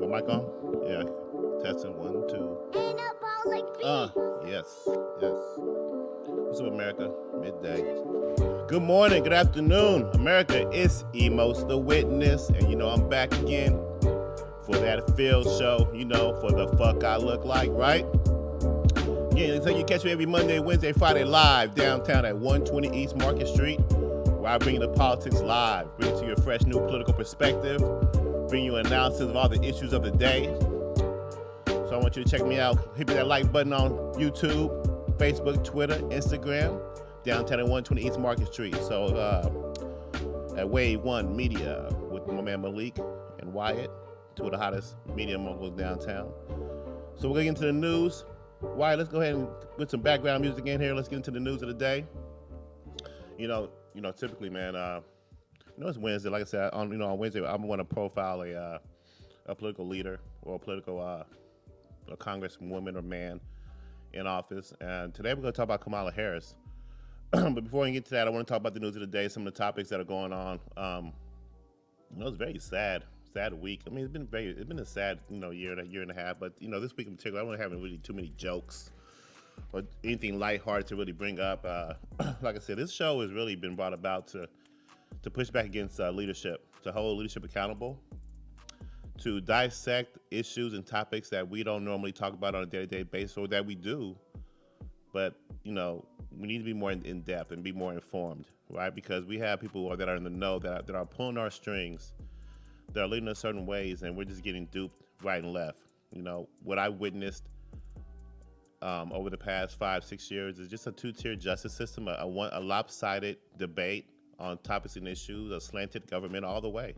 My mic on? Yeah. Testing one, two. Ain't no ball like me. Yes, yes. What's up, America? Midday. Good morning, good afternoon, America. It's Emos the Witness, and I'm back again for that field show. For the fuck I look like, right? Again, so you catch me every Monday, Wednesday, Friday live downtown at 120 East Market Street, where I bring you the politics live, bring it to you a fresh new political perspective, bring you an analysis of all the issues of the day. So I want you to check me out. Hit that like button on YouTube, Facebook, Twitter, Instagram, downtown at 120 East Market Street. So at Wave One Media with my man Malik and Wyatt, two of the hottest media moguls downtown. So we're gonna get into the news. Wyatt, let's go ahead and put some background music in here. Let's get into the news of the day. Typically, man, it's Wednesday. Like I said, on Wednesday, I'm going to profile a political leader or a political a congresswoman or man in office. And today we're going to talk about Kamala Harris. But before we get to that, I want to talk about the news of the day, some of the topics that are going on. It's very sad week. I mean, it's been a sad, year and a half. But this week in particular, I don't have really too many jokes or anything lighthearted to really bring up. Like I said, this show has really been brought about to push back against leadership, to hold leadership accountable, to dissect issues and topics that we don't normally talk about on a day-to-day basis, or that we do, but we need to be more in depth and be more informed, right? Because we have people that are in the know that are pulling our strings, that are leading us certain ways, and we're just getting duped right and left. What I witnessed over the past 5-6 years is just a two-tier justice system, a lopsided debate on topics and issues, a slanted government all the way,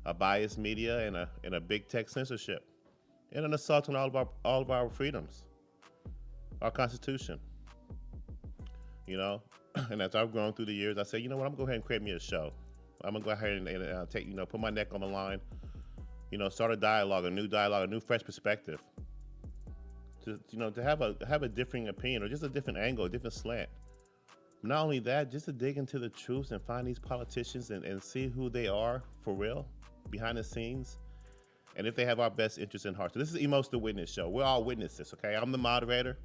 a biased media, and a big tech censorship, and an assault on all of our freedoms, our Constitution. And as I've grown through the years, I say, I'm gonna go ahead and create me a show. I'm gonna go ahead and take, put my neck on the line, start a dialogue, a new fresh perspective. To have a differing opinion or just a different angle, a different slant. Not only that, just to dig into the truths and find these politicians and see who they are for real, behind the scenes, and if they have our best interests in heart. So this is Emos the Witness Show. We're all witnesses, okay? I'm the moderator,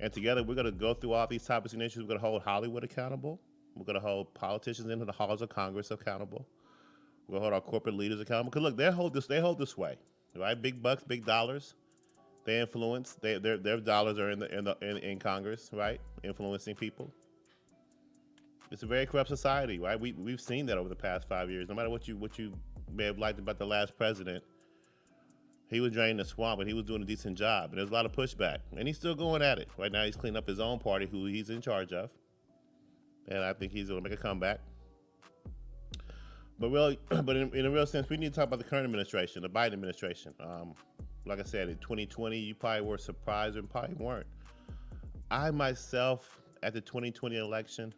and together we're going to go through all these topics and issues. We're going to hold Hollywood accountable. We're going to hold politicians into the halls of Congress accountable. We're going to hold our corporate leaders accountable. Because look, they hold this way, right? Big bucks, big dollars. They influence. Their dollars are in Congress, right? Influencing people. It's a very corrupt society, right? We've seen that over the past 5 years. No matter what you may have liked about the last president, he was draining the swamp, and he was doing a decent job. And there's a lot of pushback, and he's still going at it. Right now, he's cleaning up his own party, who he's in charge of, and I think he's going to make a comeback. But in a real sense, we need to talk about the current administration, the Biden administration. Like I said, in 2020, you probably were surprised and probably weren't. I myself, at the 2020 election,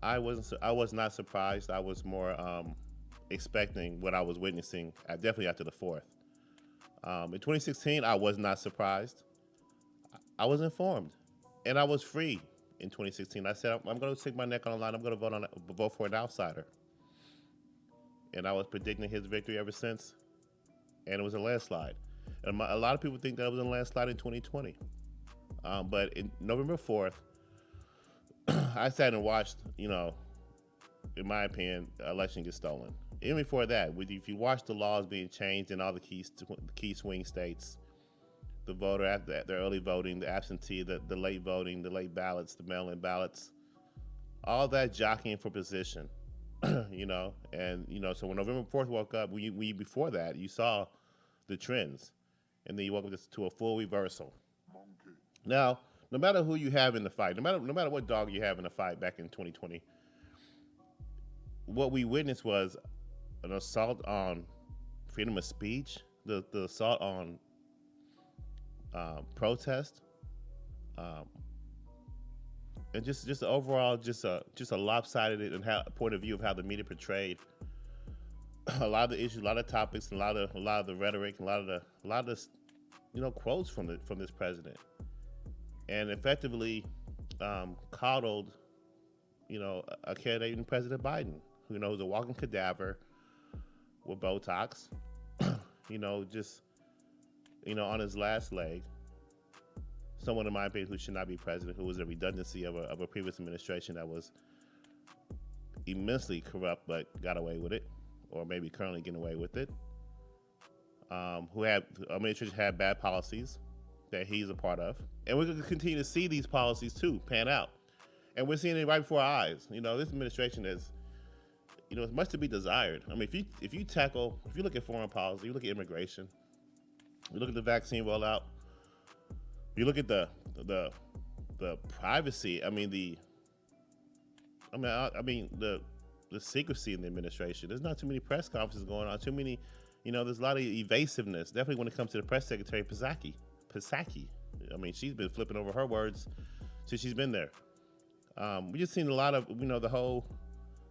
I was not surprised. I was more expecting what I was witnessing, definitely after the 4th. In 2016, I was not surprised. I was informed, and I was free in 2016. I said, I'm going to stick my neck on the line. I'm going to vote for an outsider. And I was predicting his victory ever since, and it was a landslide. And a lot of people think that it was a landslide in 2020. But in November 4th, I sat and watched, in my opinion, the election get stolen. Even before that, if you watch the laws being changed in all the key swing states, the voter, the early voting, the absentee, the late voting, the late ballots, the mail-in ballots, all that jockeying for position, so when November 4th woke up, before that, you saw the trends, and then you woke up to a full reversal. Now, no matter who you have in the fight, no matter what dog you have in the fight back in 2020, what we witnessed was an assault on freedom of speech, the assault on protest, and just overall just a lopsided point of view of how the media portrayed a lot of the issues, a lot of topics, and a lot of the rhetoric, and a lot of the quotes from this president, and effectively coddled a candidate in President Biden, who's a walking cadaver with Botox, just on his last leg, someone in my opinion who should not be president, who was a redundancy of a previous administration that was immensely corrupt but got away with it, or maybe currently getting away with it. Who had administration had bad policies that he's a part of, and we're going to continue to see these policies too pan out, and we're seeing it right before our eyes. This administration is, it's much to be desired. I mean, if you look at foreign policy, you look at immigration, you look at the vaccine rollout, you look at the privacy. The secrecy in the administration. There's not too many press conferences going on. Too many, there's a lot of evasiveness. Definitely when it comes to the press secretary, Psaki. She's been flipping over her words since she's been there. We just seen a lot of, the whole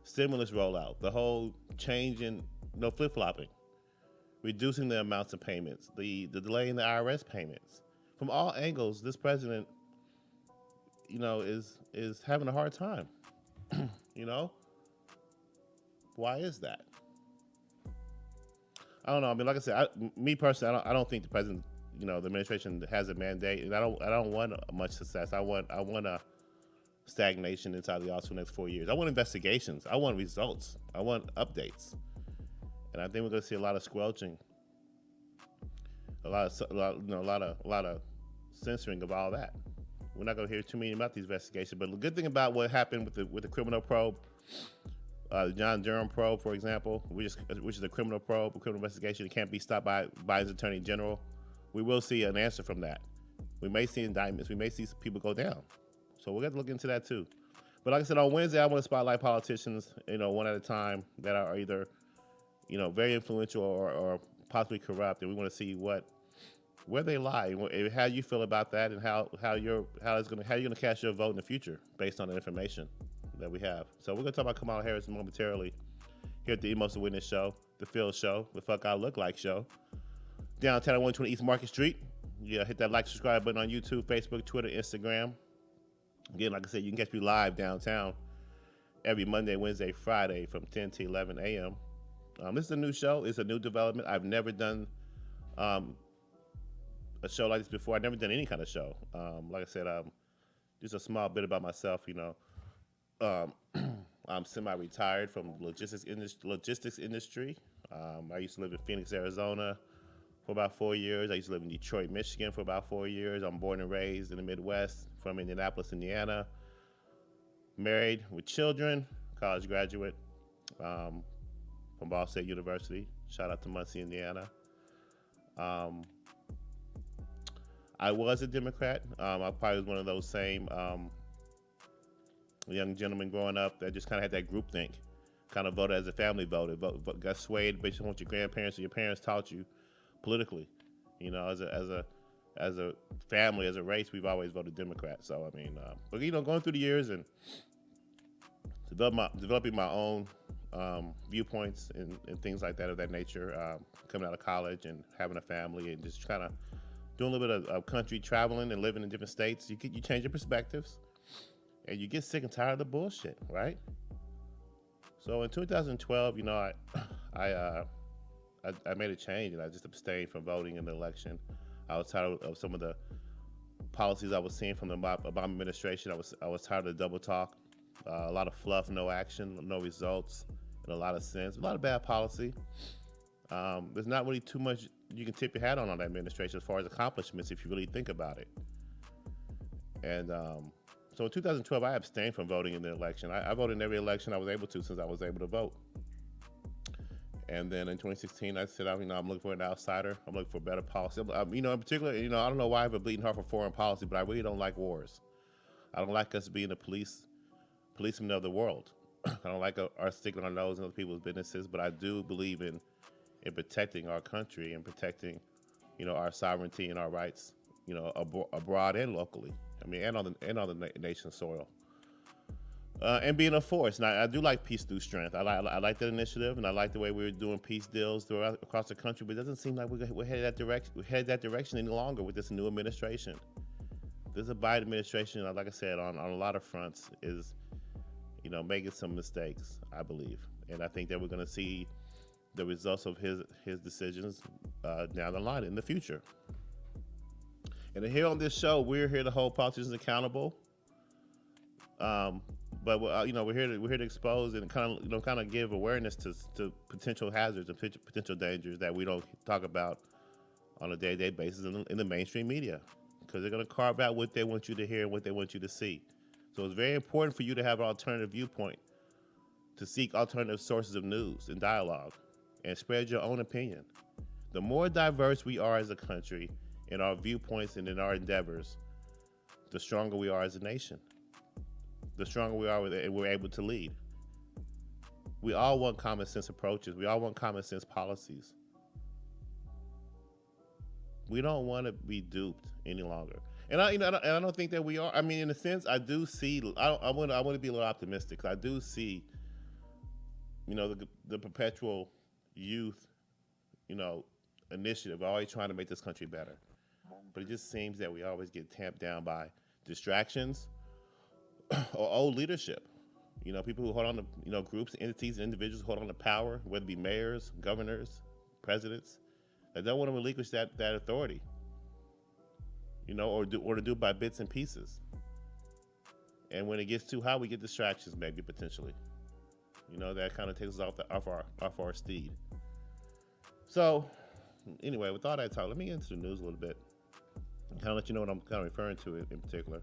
stimulus rollout, the whole change in, flip-flopping, reducing the amounts of payments, the delay in the IRS payments. From all angles, this president, is having a hard time. Why is that? I don't know. Like I said, me personally, I don't think the president, the administration has a mandate, and I don't want much success. I want a stagnation inside the office for the next 4 years. I want investigations. I want results. I want updates. And I think we're going to see a lot of squelching, a lot of censoring of all that. We're not going to hear too many about these investigations. But the good thing about what happened with the criminal probe, the John Durham probe, for example, which is a criminal probe, a criminal investigation, it can't be stopped by Biden's attorney general. We will see an answer from that. We may see indictments. We may see some people go down. So we're going to look into that too. But like I said, on Wednesday, I want to spotlight politicians, one at a time, that are either, very influential or possibly corrupt, and we want to see where they lie, how you feel about that, and how you're going to cast your vote in the future based on the information that we have. So we're going to talk about Kamala Harris momentarily here at the Emotional Witness Show, the Phil Show, the Fuck I Look Like Show, downtown at 120 East Market Street. Yeah, hit that like, subscribe button on YouTube, Facebook, Twitter, Instagram. Again, like I said, you can catch me live downtown every Monday, Wednesday, Friday from 10 to 11 a.m. This is a new show. It's a new development. I've never done a show like this before. I've never done any kind of show. Like I said, just a small bit about myself. I'm semi-retired from logistics industry. I used to live in Phoenix, Arizona for about 4 years. I used to live in Detroit, Michigan for about 4 years. I'm born and raised in the Midwest from Indianapolis, Indiana. Married with children, college graduate from Ball State University. Shout out to Muncie, Indiana. I was a Democrat. I probably was one of those same young gentlemen growing up that just kind of had that groupthink, kind of voted as a family voted, got swayed based on what your grandparents or your parents taught you politically. As a family, as a race, we've always voted Democrat. So but going through the years and developing my own viewpoints and things like that of that nature, coming out of college and having a family and just kind of doing a little bit of country traveling and living in different states, you change your perspectives and you get sick and tired of the bullshit, right? So in 2012, I made a change and I just abstained from voting in the election. I was tired of some of the policies I was seeing from the Obama administration. I was tired of the double talk, a lot of fluff, no action, no results, in a lot of sense, a lot of bad policy. There's not really too much you can tip your hat on that administration as far as accomplishments if you really think about it. And so in 2012, I abstained from voting in the election. I voted in every election I was able to since I was able to vote. And then in 2016, I said, I'm looking for an outsider. I'm looking for better policy. In particular, I don't know why I have a bleeding heart for foreign policy, but I really don't like wars. I don't like us being the policemen of the world. I don't like our sticking our nose in other people's businesses, but I do believe in protecting our country and protecting, our sovereignty and our rights, abroad and locally. And on the nation's soil. And being a force. Now, I do like peace through strength. I like that initiative, and I like the way we're doing peace deals across the country. But it doesn't seem like we're headed that direction. We're headed that direction any longer with this new administration. This Biden administration, like I said, on a lot of fronts, is, making some mistakes. I believe, and I think that we're going to see the results of his decisions down the line in the future. And here on this show, we're here to hold politicians accountable. But we're here to expose and kind of give awareness to potential hazards and potential dangers that we don't talk about on a day-to-day basis in the mainstream media, because they're going to carve out what they want you to hear and what they want you to see. So it's very important for you to have an alternative viewpoint, to seek alternative sources of news and dialogue, and spread your own opinion. The more diverse we are as a country in our viewpoints and in our endeavors, the stronger we are as a nation. The stronger we are and we're able to lead. We all want common sense approaches. We all want common sense policies. We don't want to be duped any longer. And I don't think that we are. I mean, in a sense, I do see. I want to be a little optimistic. I do see, the perpetual youth, initiative, always trying to make this country better. But it just seems that we always get tamped down by distractions or old leadership. People who hold on to, groups, entities, and individuals who hold on to power, whether it be mayors, governors, presidents, that don't want to relinquish that authority, or to do it by bits and pieces. And when it gets too high, we get distractions, maybe potentially. That kind of takes us off our steed. So, anyway, with all that talk, let me get into the news a little bit, and kind of let you know what I'm kind of referring to in particular.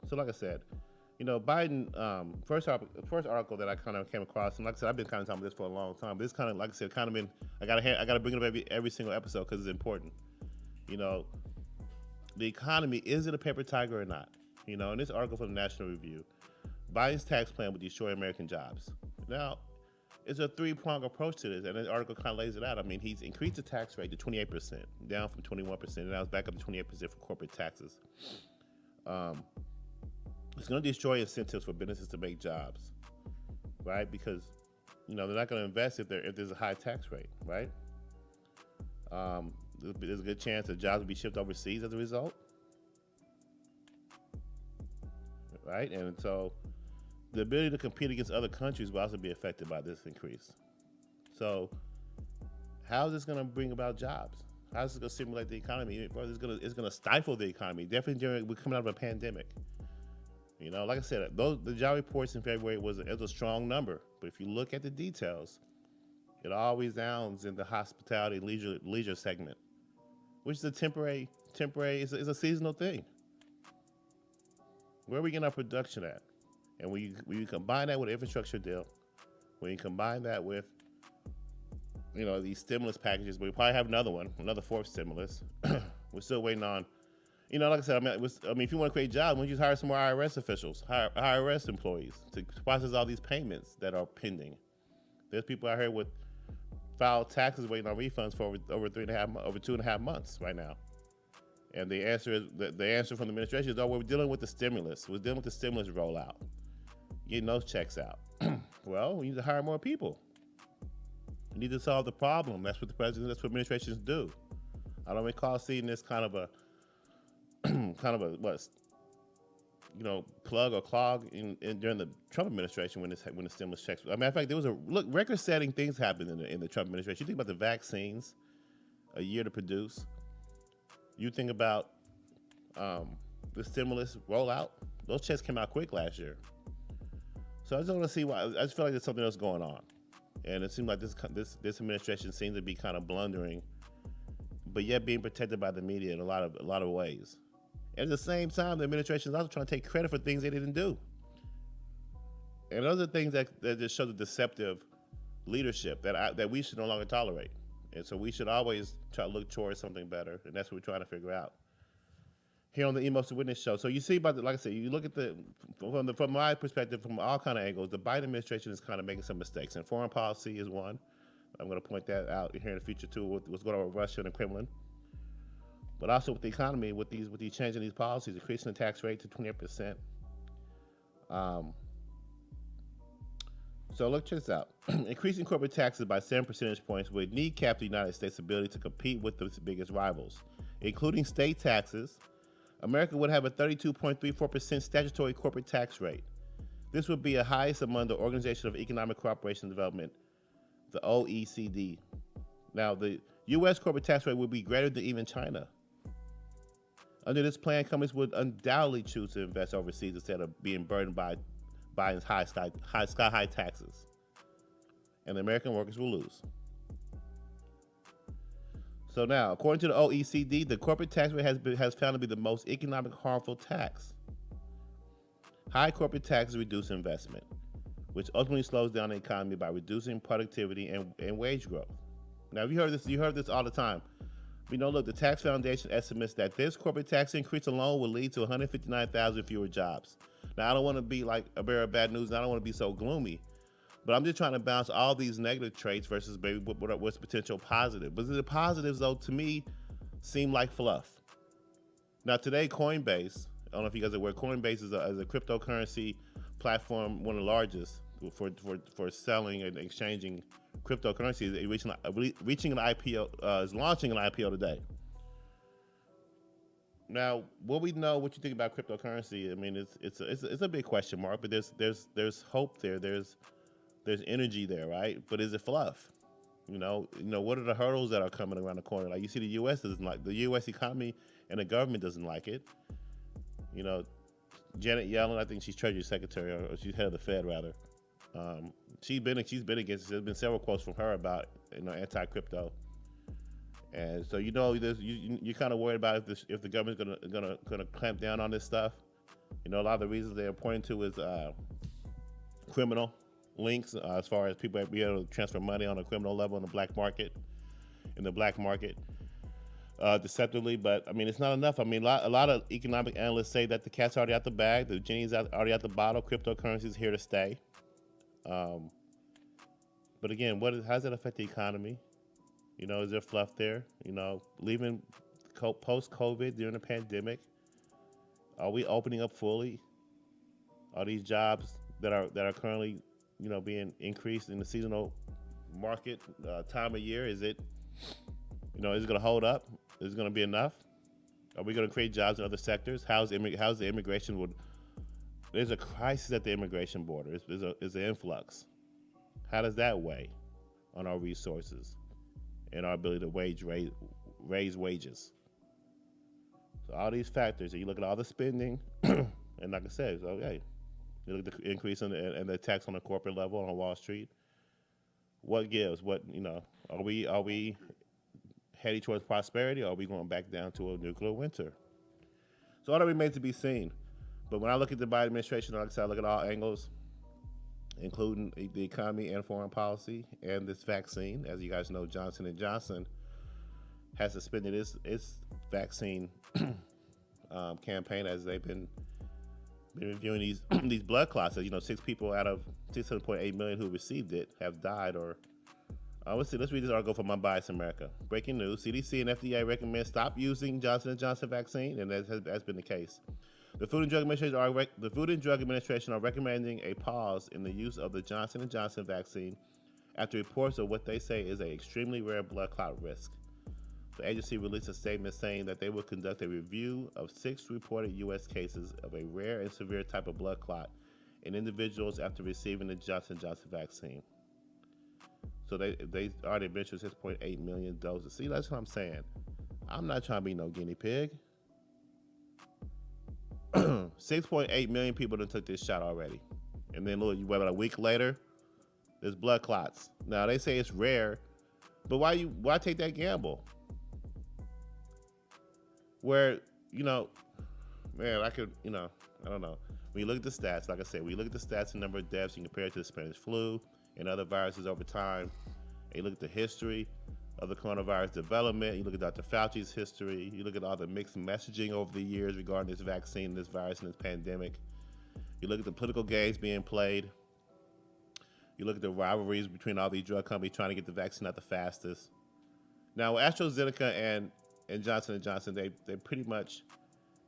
So, like I said, Biden, first article that I kind of came across, and like I said, I've been kind of talking about this for a long time, but it's kind of, like I said, kind of been, I gotta bring it up every single episode because it's important. The economy, is it a paper tiger or not? In this article from the National Review, Biden's tax plan would destroy American jobs. Now, it's a three-pronged approach to this, and the article kind of lays it out. I mean, he's increased the tax rate to 28%, down from 21%, and now it's back up to 28% for corporate taxes. It's going to destroy incentives for businesses to make jobs, right? Because, they're not going to invest if there's a high tax rate, right? There's a good chance that jobs will be shipped overseas as a result, right? And so the ability to compete against other countries will also be affected by this increase. So how is this going to bring about jobs? How is this going to stimulate the economy? It's going to stifle the economy. Definitely we're coming out of a pandemic. Like I said, the job reports in February was a strong number. But if you look at the details, it always downs in the hospitality leisure segment, which is a temporary, is a seasonal thing. Where are we getting our production at? And when you combine that with an infrastructure deal, when you combine that with, these stimulus packages, we probably have another fourth stimulus. We're still waiting on, like I said, if you want to create jobs, why don't you hire some more IRS officials, hire IRS employees to process all these payments that are pending. There's people out here with filed taxes waiting on refunds for over 2.5 months right now. And the answer from the administration is, we're dealing with the stimulus. We're dealing with the stimulus rollout. Getting those checks out. Well, we need to hire more people. We need to solve the problem. That's what that's what administrations do. I don't recall seeing this kind of a plug or clog during the Trump administration when the stimulus checks. As a matter of fact, there was record-setting things happened in the Trump administration. You think about the vaccines, a year to produce. You think about the stimulus rollout. Those checks came out quick last year. So I just want to see why. I just feel like there's something else going on, and it seems like this administration seems to be kind of blundering, but yet being protected by the media in a lot of ways. And at the same time, the administration is also trying to take credit for things they didn't do. And those are things that just show the deceptive leadership that we should no longer tolerate. And so we should always try to look towards something better, and that's what we're trying to figure out here on the Emos to Witness show. So you see, like I said, you look at from my perspective, from all kind of angles, the Biden administration is kind of making some mistakes, and foreign policy is one. I'm going to point that out here in the future too, with what's going on with Russia and the Kremlin. But also with the economy, with these changing these policies, increasing the tax rate to 28%. So look, check this out. Increasing corporate taxes by 7 percentage points would kneecap the United States' ability to compete with its biggest rivals, including state taxes. America would have a 32.34% statutory corporate tax rate. This would be the highest among the Organization of Economic Cooperation and Development, the OECD. Now, the U.S. corporate tax rate would be greater than even China. Under this plan, companies would undoubtedly choose to invest overseas instead of being burdened by Biden's sky-high taxes. And the American workers will lose. So now, according to the OECD, the corporate tax rate has found to be the most economic harmful tax. High corporate taxes reduce investment, which ultimately slows down the economy by reducing productivity and wage growth. Now, you heard this all the time. Look, the Tax Foundation estimates that this corporate tax increase alone will lead to 159,000 fewer jobs. Now, I don't want to be like a bearer of bad news, and I don't want to be so gloomy, but I'm just trying to balance all these negative traits versus maybe what's potential positive. But the positives, though, to me, seem like fluff. Now, today, Coinbase, I don't know if you guys are aware, Coinbase is a cryptocurrency platform, one of the largest for selling and exchanging cryptocurrencies. Reaching an IPO, is launching an IPO today. Now, what you think about cryptocurrency? I mean, it's a big question mark, but there's hope there. There's energy there, right? But is it fluff? What are the hurdles that are coming around the corner? Like, you see, the U.S. doesn't like the U.S. economy, and the government doesn't like it. Janet Yellen, I think she's Treasury Secretary, or she's head of the Fed rather. She's been against. There's been several quotes from her about anti-crypto, and so you're kind of worried about if the government's gonna clamp down on this stuff. A lot of the reasons they're pointing to is criminal links, as far as people being able to transfer money on a criminal level in the black market, deceptively. But I mean, it's not enough. I mean, a lot of economic analysts say that the cat's already out the bag, the genie's already out the bottle. Cryptocurrency is here to stay. But again, how does that affect the economy? Is there fluff there? Leaving post-COVID during the pandemic, are we opening up fully? Are these jobs that are currently, being increased in the seasonal market time of year? Is it going to hold up? Is it going to be enough? Are we going to create jobs in other sectors? How's the immigration There's a crisis at the immigration border. There's an influx. How does that weigh on our resources and our ability to raise wages? So all these factors, and you look at all the spending, and like I said, you look at the increase in the tax on the corporate level on Wall Street. What gives? Are we heading towards prosperity, or are we going back down to a nuclear winter? So all that remains to be seen. But when I look at the Biden administration, like I said, I look at all angles, including the economy and foreign policy and this vaccine. As you guys know, Johnson & Johnson has suspended its vaccine campaign as they've been reviewing these blood clots. 6 people out of 6.8 million who received it have died. Or let's read this article from My Bias America. Breaking news: CDC and FDA recommend stop using Johnson & Johnson vaccine, and that's been the case. The Food and Drug Administration are recommending a pause in the use of the Johnson & Johnson vaccine after reports of what they say is an extremely rare blood clot risk. The agency released a statement saying that they will conduct a review of 6 reported U.S. cases of a rare and severe type of blood clot in individuals after receiving the Johnson & Johnson vaccine. So they already administered 6.8 million doses. See, that's what I'm saying. I'm not trying to be no guinea pig. 6.8 million people done took this shot already. And then look, about a week later, there's blood clots. Now they say it's rare, but why take that gamble? Where, man, I don't know. When you look at the stats, like I said, the number of deaths, you compare it to the Spanish flu and other viruses over time, and you look at the history of the coronavirus development, you look at Dr. Fauci's history, you look at all the mixed messaging over the years regarding this vaccine, this virus, and this pandemic. You look at the political games being played. You look at the rivalries between all these drug companies trying to get the vaccine out the fastest. Now, AstraZeneca and Johnson & Johnson, they pretty much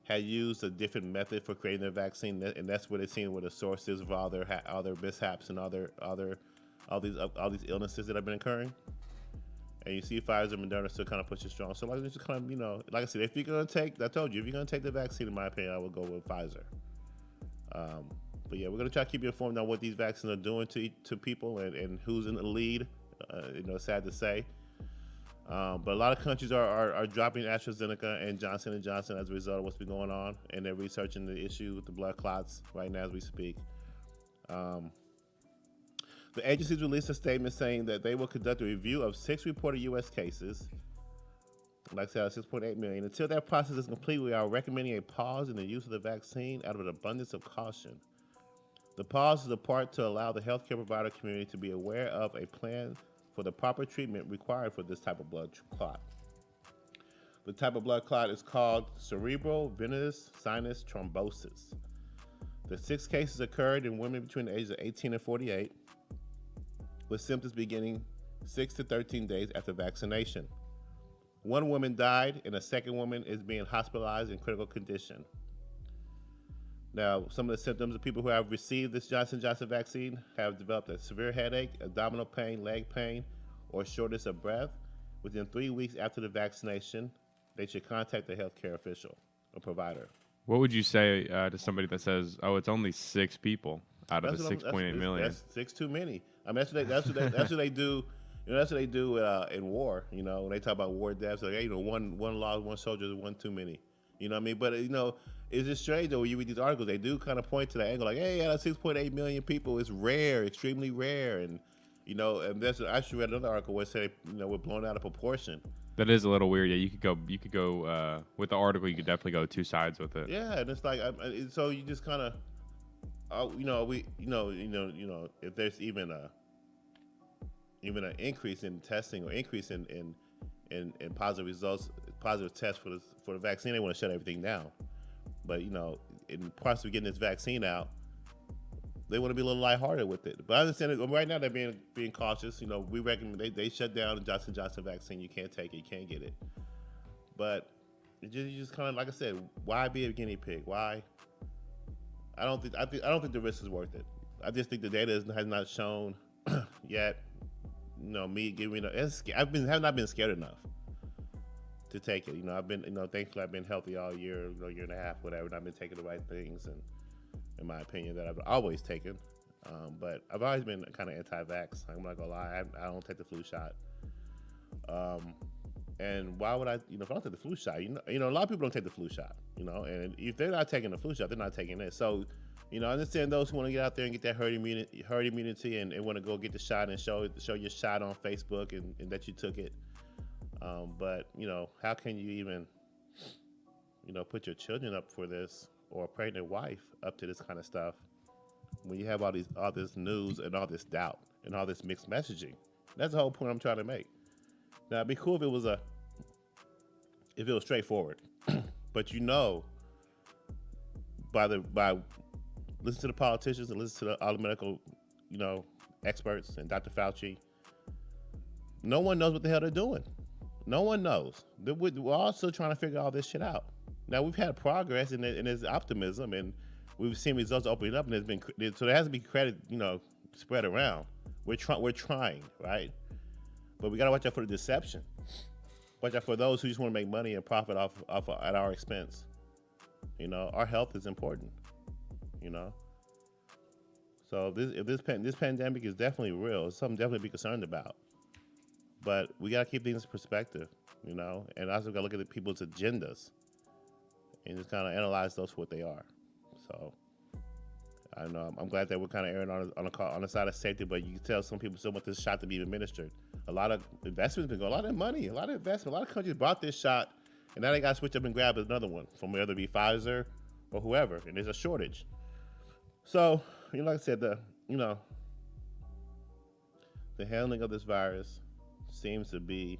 had used a different method for creating their vaccine, and that's where they're seeing where the source is of all their mishaps and all these illnesses that have been occurring. And you see Pfizer and Moderna still kind of pushing strong. So like, just kind of, like I said, if you're going to take the vaccine, in my opinion, I would go with Pfizer. But yeah, we're gonna try to keep you informed on what these vaccines are doing to people and who's in the lead. Sad to say. But a lot of countries are dropping AstraZeneca and Johnson & Johnson as a result of what's been going on, and they're researching the issue with the blood clots right now as we speak. The agencies released a statement saying that they will conduct a review of 6 reported U.S. cases, like I said, 6.8 million. Until that process is complete, we are recommending a pause in the use of the vaccine out of an abundance of caution. The pause is a part to allow the healthcare provider community to be aware of a plan for the proper treatment required for this type of blood clot. The type of blood clot is called Cerebral, Venous, Sinus, Thrombosis. The 6 cases occurred in women between the ages of 18 and 48, with symptoms beginning 6 to 13 days after vaccination. 1 woman died, and a second woman is being hospitalized in critical condition. Now, some of the symptoms of people who have received this Johnson & Johnson vaccine have developed a severe headache, abdominal pain, leg pain, or shortness of breath. Within 3 weeks after the vaccination, they should contact a healthcare official or provider. What would you say to somebody that says, "Oh, it's only 6 people out of the 6.8 million"? That's 6 too many. I mean, that's what they do. That's what they do in war. When they talk about war deaths, like, hey, one lost, one soldier is one too many. You know what I mean? But it's just strange though when you read these articles. They do kind of point to that angle, like, hey, out of 6.8 million people, it's rare, extremely rare, and that's I actually read another article where it said we're blown out of proportion. That is a little weird. Yeah, you could go with the article. You could definitely go 2 sides with it. Yeah, and it's like so you just kind of, if there's even an increase in testing or increase in positive results, positive tests for the vaccine, they want to shut everything down. But in parts of getting this vaccine out, they want to be a little lighthearted with it. But I understand it. Right now they're being cautious. We recommend they shut down the Johnson & Johnson vaccine. You can't take it. You can't get it. But you just kind of, like I said, why be a guinea pig? Why? I don't think the risk is worth it. I just think the data has not shown yet. Me giving have not been scared enough to take it. I've been thankfully I've been healthy all year, year and a half, whatever, and I've been taking the right things, and in my opinion, that I've always taken. But I've always been kind of anti-vax. I'm not gonna lie, I don't take the flu shot. And why would I? If I don't take the flu shot, a lot of people don't take the flu shot. And if they're not taking the flu shot, they're not taking it. So, I understand those who want to get out there and get that herd immunity and want to go get the shot and show your shot on Facebook and that you took it. But how can you even, put your children up for this, or a pregnant wife up to this kind of stuff, when you have all this news and all this doubt and all this mixed messaging? That's the whole point I'm trying to make. Now, it'd be cool if it was straightforward, but by listen to the politicians and listen to all the medical, experts and Dr. Fauci, no one knows what the hell they're doing. No one knows. We're all still trying to figure all this shit out. Now, we've had progress and there's optimism, and we've seen results opening up, and so there has to be credit, spread around. We're trying, right? But we gotta watch out for the deception. Watch out for those who just want to make money and profit off at our expense. Our health is important. So if this pandemic is definitely real, it's something definitely to be concerned about. But we gotta keep things in perspective, and also gotta look at the people's agendas and just kind of analyze those for what they are. So I don't know. I'm glad that we're kind of erring on the side of safety, but you can tell some people still want this shot to be administered. A lot of investments been going, a lot of money, a lot of investment. A lot of countries bought this shot, and now they got to switch up and grab another one from whether it be Pfizer or whoever, and there's a shortage. So, like I said, the handling of this virus seems to be,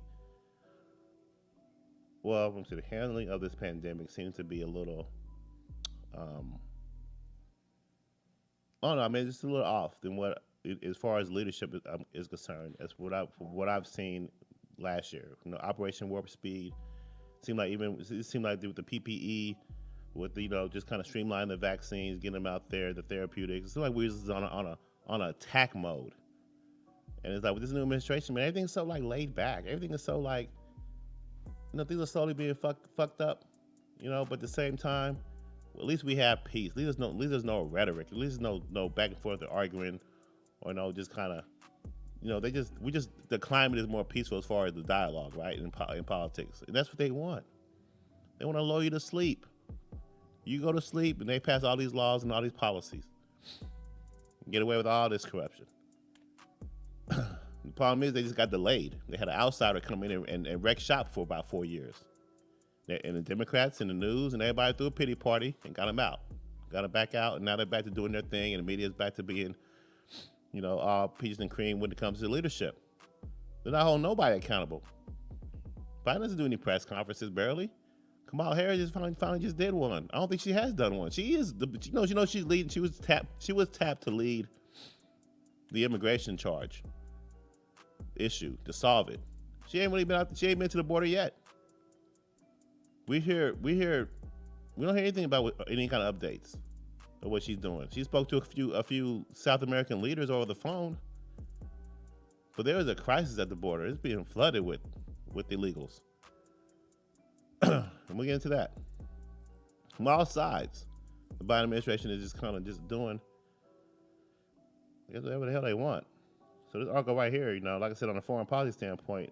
the handling of this pandemic seems to be a little, just a little off than what, as far as leadership is concerned, as what I've seen last year. Operation Warp Speed seemed like with the PPE, with just kind of streamlining the vaccines, getting them out there, the therapeutics. It seemed like we were just on a attack mode. And it's like with this new administration, man, everything's so like laid back. Everything is so like, things are slowly being fucked up, but at the same time, Well, at least we have peace. At least there's no rhetoric. At least there's no back and forth or arguing, or no just kind of, the climate is more peaceful as far as the dialogue, right? In politics, and that's what they want. They want to lull you to sleep. You go to sleep, and they pass all these laws and all these policies. Get away with all this corruption. The problem is they just got delayed. They had an outsider come in and wreck shop for about 4 years. And the Democrats and the news and everybody threw a pity party and got them out. Got them back out, and now they're back to doing their thing, and the media's back to being, all peaches and cream when it comes to leadership. They're not holding nobody accountable. Biden doesn't do any press conferences, barely. Kamala Harris just finally just did one. I don't think she has done one. She is she's leading. She was tapped to lead the immigration charge issue to solve it. She ain't been to the border yet. We don't hear anything about any kind of updates of what she's doing. She spoke to a few South American leaders over the phone, but there is a crisis at the border. It's being flooded with illegals. And we'll get into that. From all sides, the Biden administration is just kind of just doing, I guess, whatever the hell they want. So this article right here, like I said, on a foreign policy standpoint,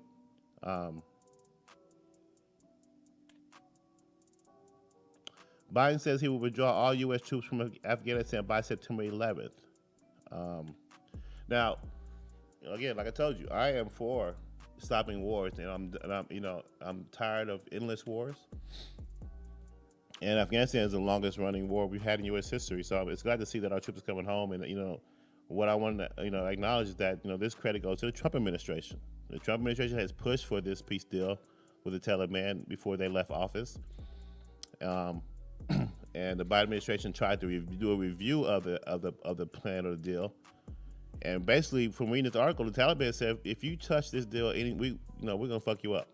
Biden says he will withdraw all U.S. troops from Afghanistan by September 11th. Now, again, like I told you, I am for stopping wars, and I'm tired of endless wars. And Afghanistan is the longest running war we've had in U.S. history, so it's glad to see that our troops are coming home. And what I want to acknowledge is that this credit goes to the Trump administration. The Trump administration has pushed for this peace deal with the Taliban before they left office. And the Biden administration tried to do a review of the plan or the deal, and basically, from reading this article, the Taliban said, if you touch this deal, we're gonna fuck you up.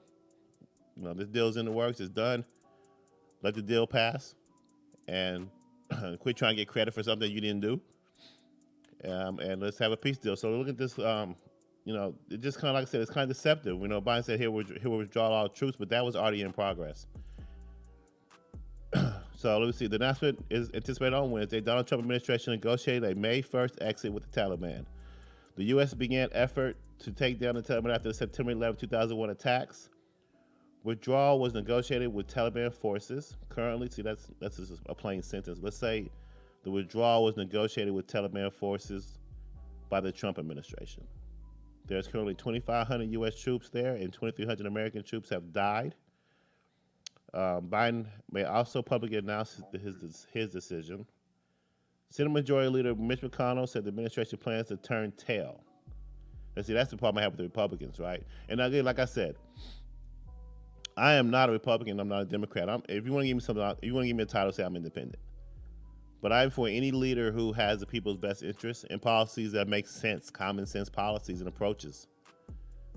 This deal's in the works, it's done. Let the deal pass, and quit trying to get credit for something you didn't do. And let's have a peace deal. So look at this. It just kind of, like I said, it's kind of deceptive. Biden said he'll withdraw all troops, but that was already in progress. So let me see. The announcement is anticipated on Wednesday. Donald Trump administration negotiated a May 1st exit with the Taliban. The U.S. began effort to take down the Taliban after the September 11, 2001 attacks. Withdrawal was negotiated with Taliban forces. Currently, see, that's just a plain sentence. Let's say the withdrawal was negotiated with Taliban forces by the Trump administration. There's currently 2,500 U.S. troops there, and 2,300 American troops have died. Biden may also publicly announce his decision. Senate Majority Leader Mitch McConnell said the administration plans to turn tail. And see, that's the problem I have with the Republicans, right? And again, like I said, I am not a Republican. I'm not a Democrat. If you want to give me something, if you want to give me a title, say I'm independent. But I'm for any leader who has the people's best interests and policies that make sense, common sense policies and approaches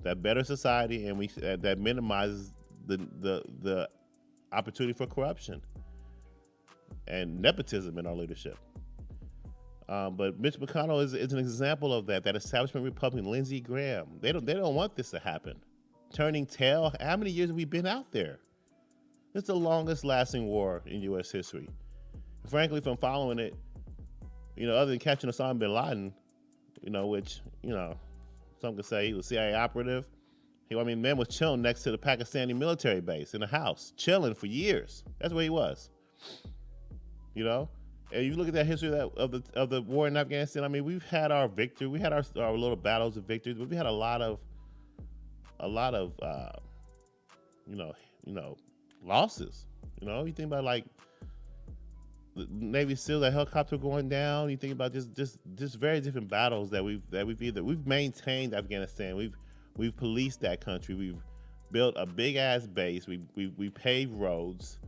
that better society and that minimizes the opportunity for corruption and nepotism in our leadership. But Mitch McConnell is an example of that establishment Republican, Lindsey Graham. They don't want this to happen. Turning tail, how many years have we been out there? It's the longest lasting war in U.S. history. And frankly, from following it, other than catching Osama bin Laden, which, some could say he was CIA operative. Man was chilling next to the Pakistani military base in the house, chilling for years. That's where he was. And you look at that history of the war in Afghanistan. We've had our victory, we had our little battles of victories, but we had a lot of losses. You think about like the Navy SEAL, that helicopter going down. You think about just very different battles that we've maintained Afghanistan. We've policed that country. We've built a big ass base. We paved roads,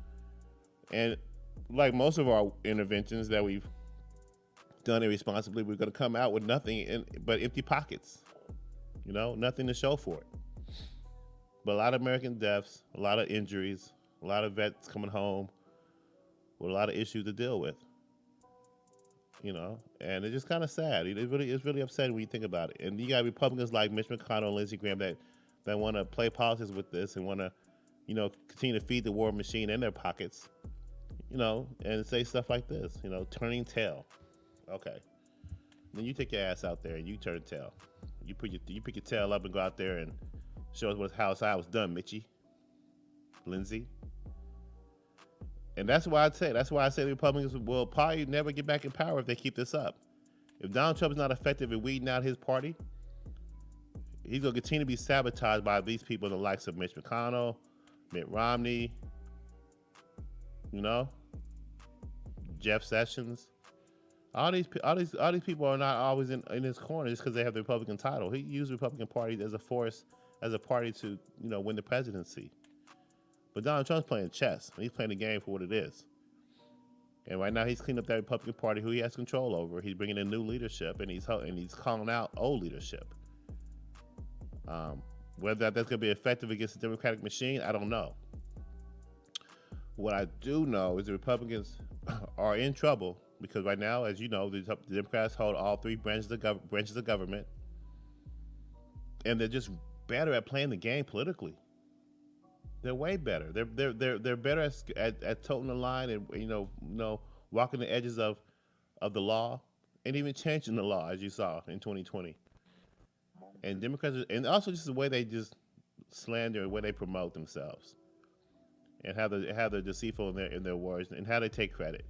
and like most of our interventions that we've done irresponsibly, we're going to come out with nothing but empty pockets. Nothing to show for it. But a lot of American deaths, a lot of injuries, a lot of vets coming home with a lot of issues to deal with. And it's just kind of sad. It's really upsetting when you think about it. And you got Republicans like Mitch McConnell and Lindsey Graham that want to play politics with this and want to, continue to feed the war machine in their pockets. and say stuff like this, turning tail. Okay. Then you take your ass out there and you turn tail. You pick your tail up and go out there and show us how I was done, Mitchie, Lindsay. And that's why I say the Republicans will probably never get back in power if they keep this up. If Donald Trump is not effective in weeding out his party, he's going to continue to be sabotaged by these people, the likes of Mitch McConnell, Mitt Romney, Jeff Sessions. All these people are not always in his corner just because they have the Republican title. He used the Republican Party as a party to win the presidency. But Donald Trump's playing chess. He's playing the game for what it is. And right now he's cleaning up that Republican Party who he has control over. He's bringing in new leadership and he's calling out old leadership. Whether that's going to be effective against the Democratic machine, I don't know. What I do know is the Republicans are in trouble because right now, as you know, the Democrats hold all three branches of government, and they're just better at playing the game politically. They're way better. They're better at toting the line and walking the edges of the law and even changing the law, as you saw in 2020. And Democrats, and also just the way they just slander, the way they promote themselves, and how they're deceitful in their words, and how they take credit.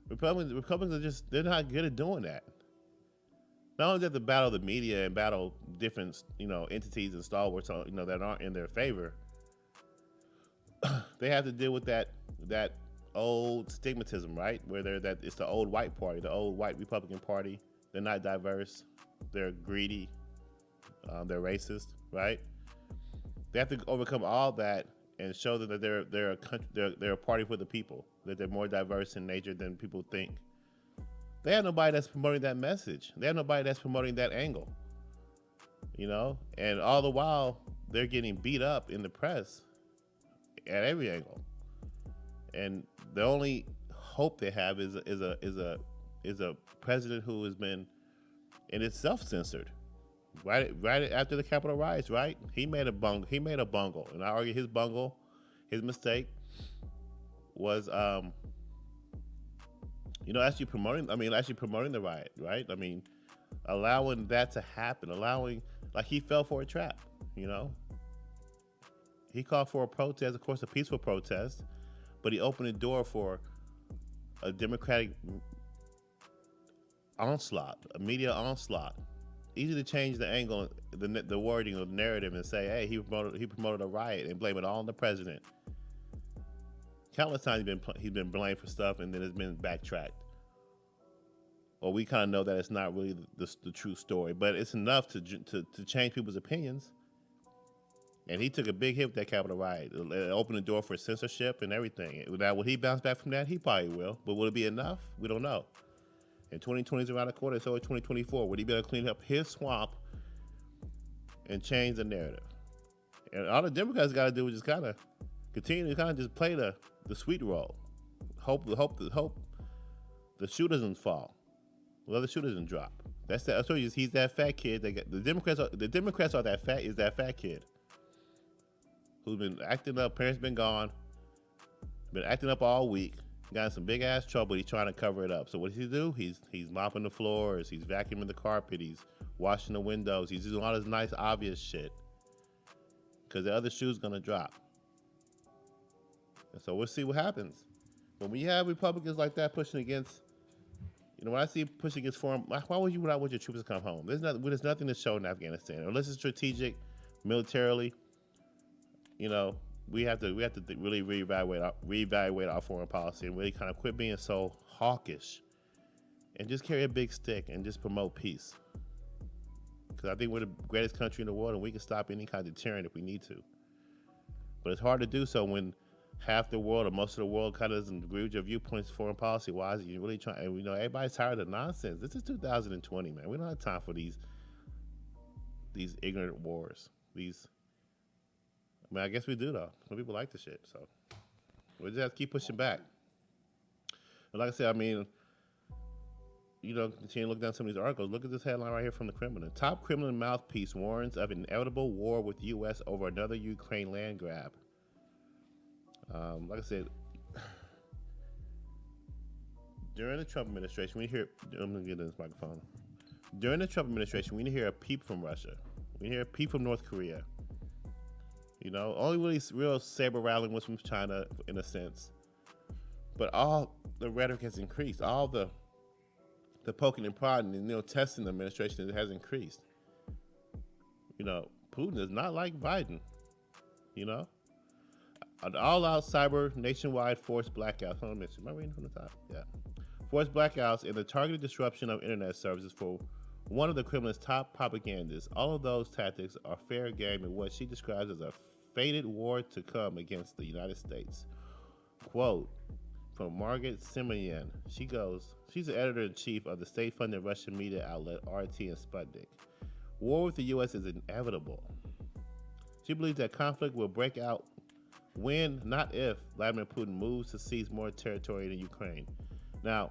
Republicans are they're not good at doing that. Not only do they have to battle the media and battle different entities and stalwarts that aren't in their favor, they have to deal with that old stigmatism, right? Where it's the old white party, the old white Republican Party. They're not diverse. They're greedy. They're racist, right? They have to overcome all that and show them that they're a party for the people, that they're more diverse in nature than people think. They have nobody that's promoting that message. They have nobody that's promoting that angle, and all the while they're getting beat up in the press at every angle. And the only hope they have is a president who has been, and it's self-censored. Right after the Capitol riots, right? He made a bungle, and I argue his mistake was, actually promoting the riot, right? I mean, allowing that to happen, he fell for a trap, He called for a protest, of course, a peaceful protest, but he opened the door for a Democratic onslaught, a media onslaught. Easy to change the angle, the wording of the narrative, and say, "Hey, he promoted a riot," and blame it all on the president. Countless times he's been blamed for stuff, and then it's been backtracked. Or we kind of know that it's not really the true story, but it's enough to change people's opinions. And he took a big hit with that Capitol riot. It opened the door for censorship and everything. Now, will he bounce back from that? He probably will, but will it be enough? We don't know. And 2020 is around the corner, so is 2024. Would he be able to clean up his swamp and change the narrative? And all the Democrats got to do is just kind of continue to kind of just play the sweet role. Hope the shoe doesn't fall. Well, the shoe doesn't drop. I told you, he's that fat kid. The Democrats are that fat kid who's been acting up. Parents been gone, been acting up all week. Got in some big ass trouble. He's trying to cover it up. So what does he do? He's mopping the floors. He's vacuuming the carpet. He's washing the windows. He's doing all this nice, obvious shit. Because the other shoe's gonna drop. And so we'll see what happens. But when you have Republicans like that pushing against, when I see pushing against foreign, why would you not want your troops to come home? There's nothing to show in Afghanistan unless it's strategic, militarily. We have to really reevaluate our foreign policy and really kind of quit being so hawkish and just carry a big stick and just promote peace. Because I think we're the greatest country in the world and we can stop any kind of deterrent if we need to. But it's hard to do so when half the world or most of the world kind of doesn't agree with your viewpoints foreign policy wise. You're really trying, and everybody's tired of nonsense. This is 2020, man. We don't have time for these ignorant wars. I guess we do, though. Some people like the shit, so we just have to keep pushing back. And like I said, continue to look down some of these articles. Look at this headline right here from the Kremlin. Top Kremlin mouthpiece warns of inevitable war with U.S. over another Ukraine land grab. Like I said, During the Trump administration, we hear. I'm gonna get in this microphone. During the Trump administration, we didn't hear a peep from Russia. We hear a peep from North Korea. You know, only really real saber rattling was from China, in a sense. But all the rhetoric has increased. All the poking and prodding and testing the administration has increased. You know, Putin does not like Biden. You know, an all-out cyber nationwide forced blackouts. Hold on a minute. Am I reading from the top? Yeah. Forced blackouts and the targeted disruption of internet services for one of the Kremlin's top propagandists. All of those tactics are fair game in what she describes as a fated war to come against the United States. Quote from Margaret Simonyan. She goes, she's the editor-in-chief of the state-funded Russian media outlet RT and Sputnik. War with the U.S. is inevitable. She believes that conflict will break out when, not if, Vladimir Putin moves to seize more territory in Ukraine. Now,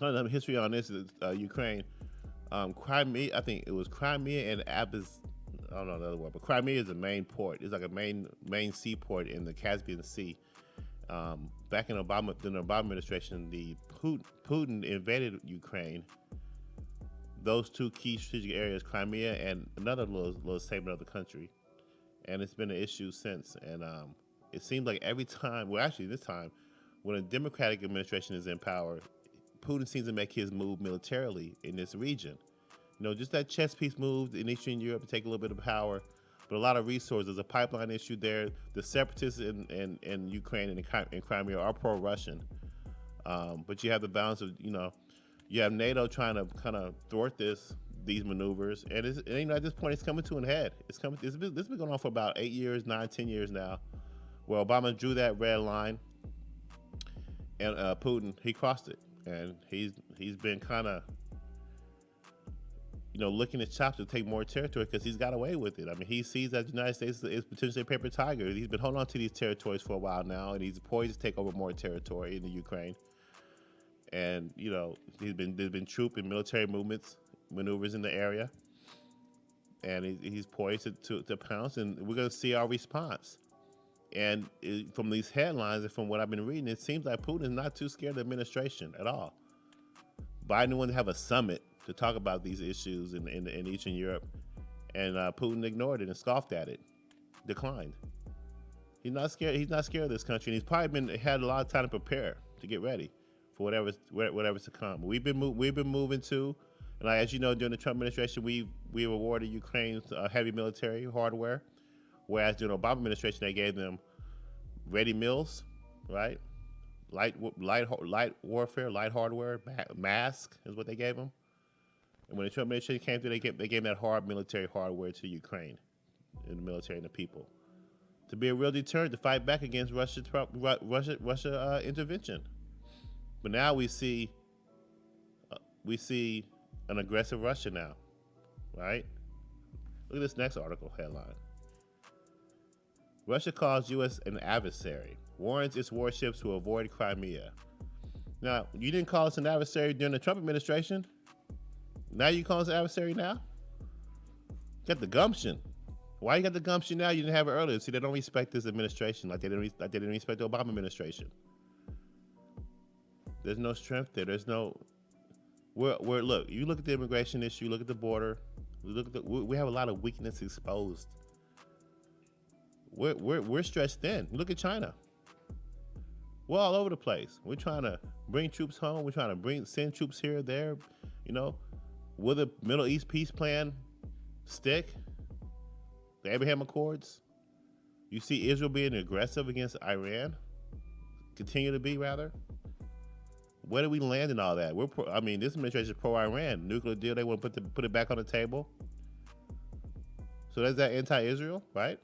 kind of history on this is Ukraine. Crimea, I think it was Crimea and I don't know the other word, but Crimea is a main port. It's like a main seaport in the Caspian Sea. Back in the Obama administration, the Putin invaded Ukraine. Those two key strategic areas, Crimea and another little segment of the country, and it's been an issue since. And it seems like every time, well, actually this time, when a Democratic administration is in power, Putin seems to make his move militarily in this region. You know, just that chess piece move in Eastern Europe to take a little bit of power, but a lot of resources. A pipeline issue there. The separatists in Ukraine and in Crimea are pro-Russian, but you have the balance of, you have NATO trying to kind of thwart these maneuvers, and at this point it's coming to an head. This has been going on for about 8 years, 9-10 years now, where Obama drew that red line, and Putin, he crossed it, and he's been kind of licking his chops to take more territory because he's got away with it. I mean, he sees that the United States is potentially a paper tiger. He's been holding on to these territories for a while now, and he's poised to take over more territory in the Ukraine. And there's been troop and military maneuvers in the area, and he's poised to pounce, and we're going to see our response. And from these headlines and from what I've been reading, it seems like Putin is not too scared of the administration at all. Biden wanted to have a summit to talk about these issues in Eastern Europe, and Putin ignored it and scoffed at it, declined. He's not scared. He's not scared of this country, and he's probably had a lot of time to prepare, to get ready for whatever's to come. We've been moving to, and as you know, during the Trump administration, we awarded Ukraine heavy military hardware, whereas during the Obama administration they gave them ready meals, right? Light warfare, light hardware, mask is what they gave them. And when the Trump administration came through, they gave that hard military hardware to Ukraine, and the military and the people, to be a real deterrent to fight back against Russia intervention. But now we see an aggressive Russia now, right? Look at this next article headline. Russia calls U.S. an adversary, warns its warships to avoid Crimea. Now, you didn't call us an adversary during the Trump administration. Now you call us an adversary now? Got the gumption. Why you got the gumption now? You didn't have it earlier. See, they don't respect this administration like they didn't respect the Obama administration. There's no strength there. There's no. Look. You look at the immigration issue. Look at the border. We have a lot of weakness exposed. We're stretched thin. Look at China. We're all over the place. We're trying to bring troops home. We're trying to send troops here, there. Will the Middle East peace plan stick? The Abraham Accords? You see Israel being aggressive against Iran? Continue to be, rather? Where do we land in all that? This administration is pro-Iran. Nuclear deal, they want to put it back on the table. So there's that anti-Israel, right?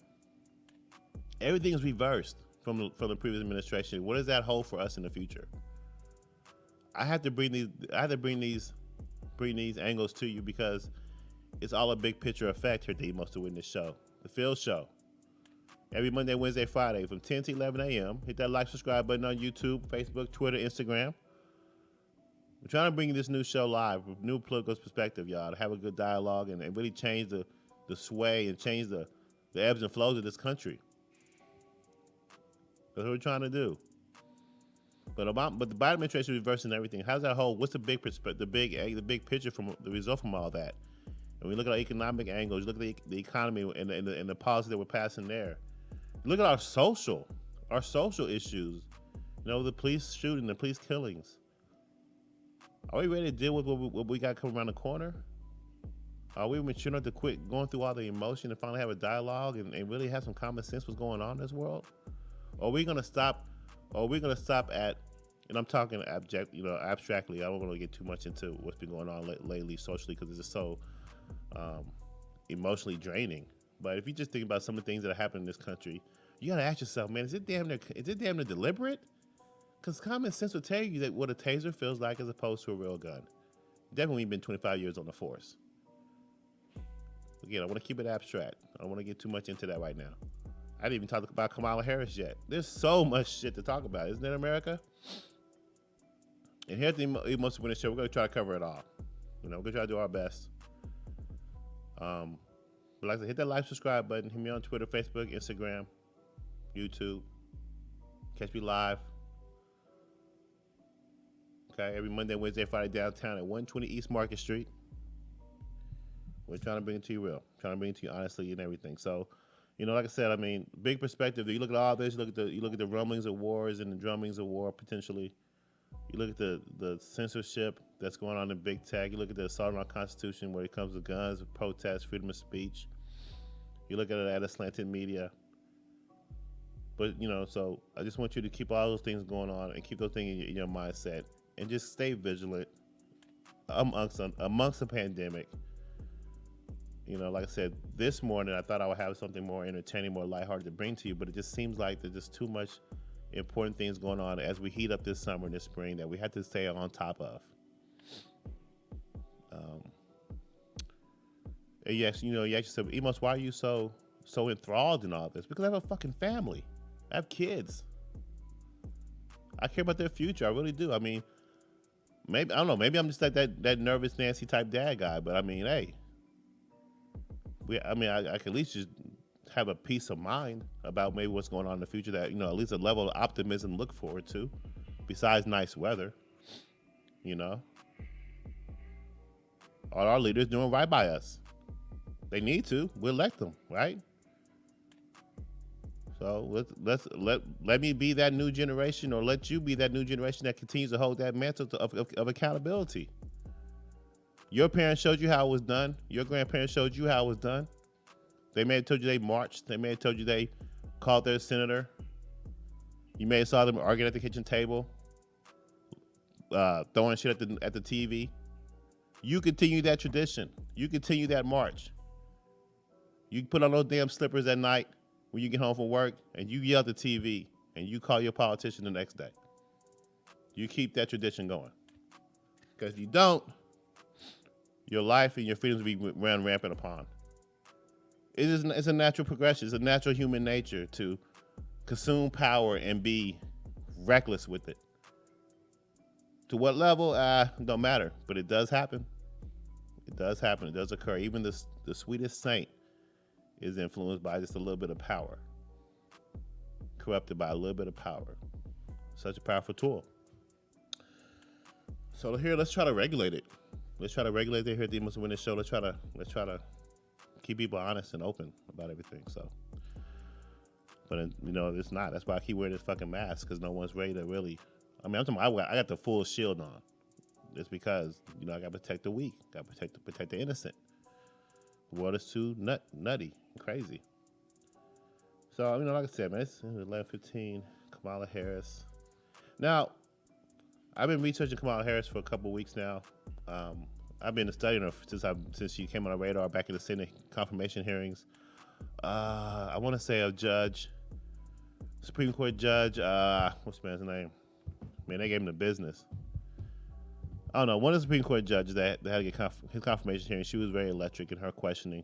Everything's reversed from the previous administration. What does that hold for us in the future? I have to bring these angles to you because it's all a big picture effect here at the Most to Witness show, the Phil Show. Every Monday, Wednesday, Friday from 10 to 11 a.m. Hit that like, subscribe button on YouTube, Facebook, Twitter, Instagram. We're trying to bring you this new show live with new political perspective, y'all, to have a good dialogue and really change the sway and change the ebbs and flows of this country. That's what we're trying to do. But the Biden administration is reversing everything. How's that whole? What's the big the big picture from the result from all that? And we look at our economic angles, look at the economy and the policy that we're passing there. Look at our social issues. You know, the police shooting, the police killings. Are we ready to deal with what we got coming around the corner? Are we mature enough to quit going through all the emotion and finally have a dialogue and really have some common sense what's going on in this world? Or are we gonna stop? Or are we gonna stop at? And I'm talking abstractly. I don't want to get too much into what's been going on lately socially because it's just so emotionally draining. But if you just think about some of the things that are happening in this country, you gotta ask yourself, man, is it damn near deliberate? Because common sense will tell you that what a taser feels like as opposed to a real gun. Definitely been 25 years on the force. Again, I want to keep it abstract. I don't want to get too much into that right now. I didn't even talk about Kamala Harris yet. There's so much shit to talk about, isn't it, America? And here at the Emotional Winner Show, we're going to try to cover it all. You know, we're going to try to do our best. But like I said, hit that like, subscribe button. Hit me on Twitter, Facebook, Instagram, YouTube. Catch me live. Okay, every Monday, Wednesday, Friday downtown at 120 East Market Street. We're trying to bring it to you real. Trying to bring it to you honestly and everything. So, you know, like I said, I mean, big perspective. You look at all this. You look at the rumblings of wars and the drummings of war potentially. You look at the censorship that's going on in big tech. You look at the assault on our Constitution when it comes to guns, protests, freedom of speech. You look at it at a slanted media. But, you know, so I just want you to keep all those things going on and keep those things in your mindset and just stay vigilant amongst the pandemic. You know, like I said, this morning I thought I would have something more entertaining, more lighthearted to bring to you, but it just seems like there's just too much important things going on as we heat up this summer and this spring that we have to stay on top of. And yes, you know, you ask yourself, Emos, why are you so enthralled in all this? Because I have a fucking family. I have kids. I care about their future. I really do. I mean, maybe, I don't know, maybe I'm just like that nervous Nancy type dad guy, but I mean, hey, I can at least just have a peace of mind about maybe what's going on in the future that, you know, at least a level of optimism to look forward to besides nice weather, you know. Are our leaders doing right by us? They need to. We elect them, right? So let me be that new generation, or let you be that new generation that continues to hold that mantle of accountability. Your parents showed you how it was done. Your grandparents showed you how it was done. They may have told you they marched. They may have told you they called their senator. You may have saw them arguing at the kitchen table, throwing shit at the TV. You continue that tradition. You continue that march. You put on those damn slippers at night when you get home from work, and you yell at the TV, and you call your politician the next day. You keep that tradition going. Because if you don't, your life and your freedoms will be run rampant upon. It's a natural progression. It's a natural human nature to consume power and be reckless with it. To what level? Don't matter. But it does happen. It does happen. It does occur. Even the sweetest saint is influenced by just a little bit of power. Corrupted by a little bit of power. Such a powerful tool. So here, let's try to regulate it. Let's try to regulate it here at the Emotional Winner Show. Let's try to keep people honest and open about everything. So, but you know, it's not. That's why I keep wearing this fucking mask, because no one's ready to really. I mean, I got the full shield on. It's because, you know, I got to protect the weak. Got to protect the innocent. The world is too nutty and crazy. So, you know, like I said, man, it's 11:15. Kamala Harris. Now, I've been researching Kamala Harris for a couple weeks now. I've been studying her since she came on our radar back in the Senate confirmation hearings. I want to say a judge, Supreme Court judge. What's the man's name? Man, they gave him the business. I don't know. One of the Supreme Court judges that had to get his confirmation hearing, she was very electric in her questioning.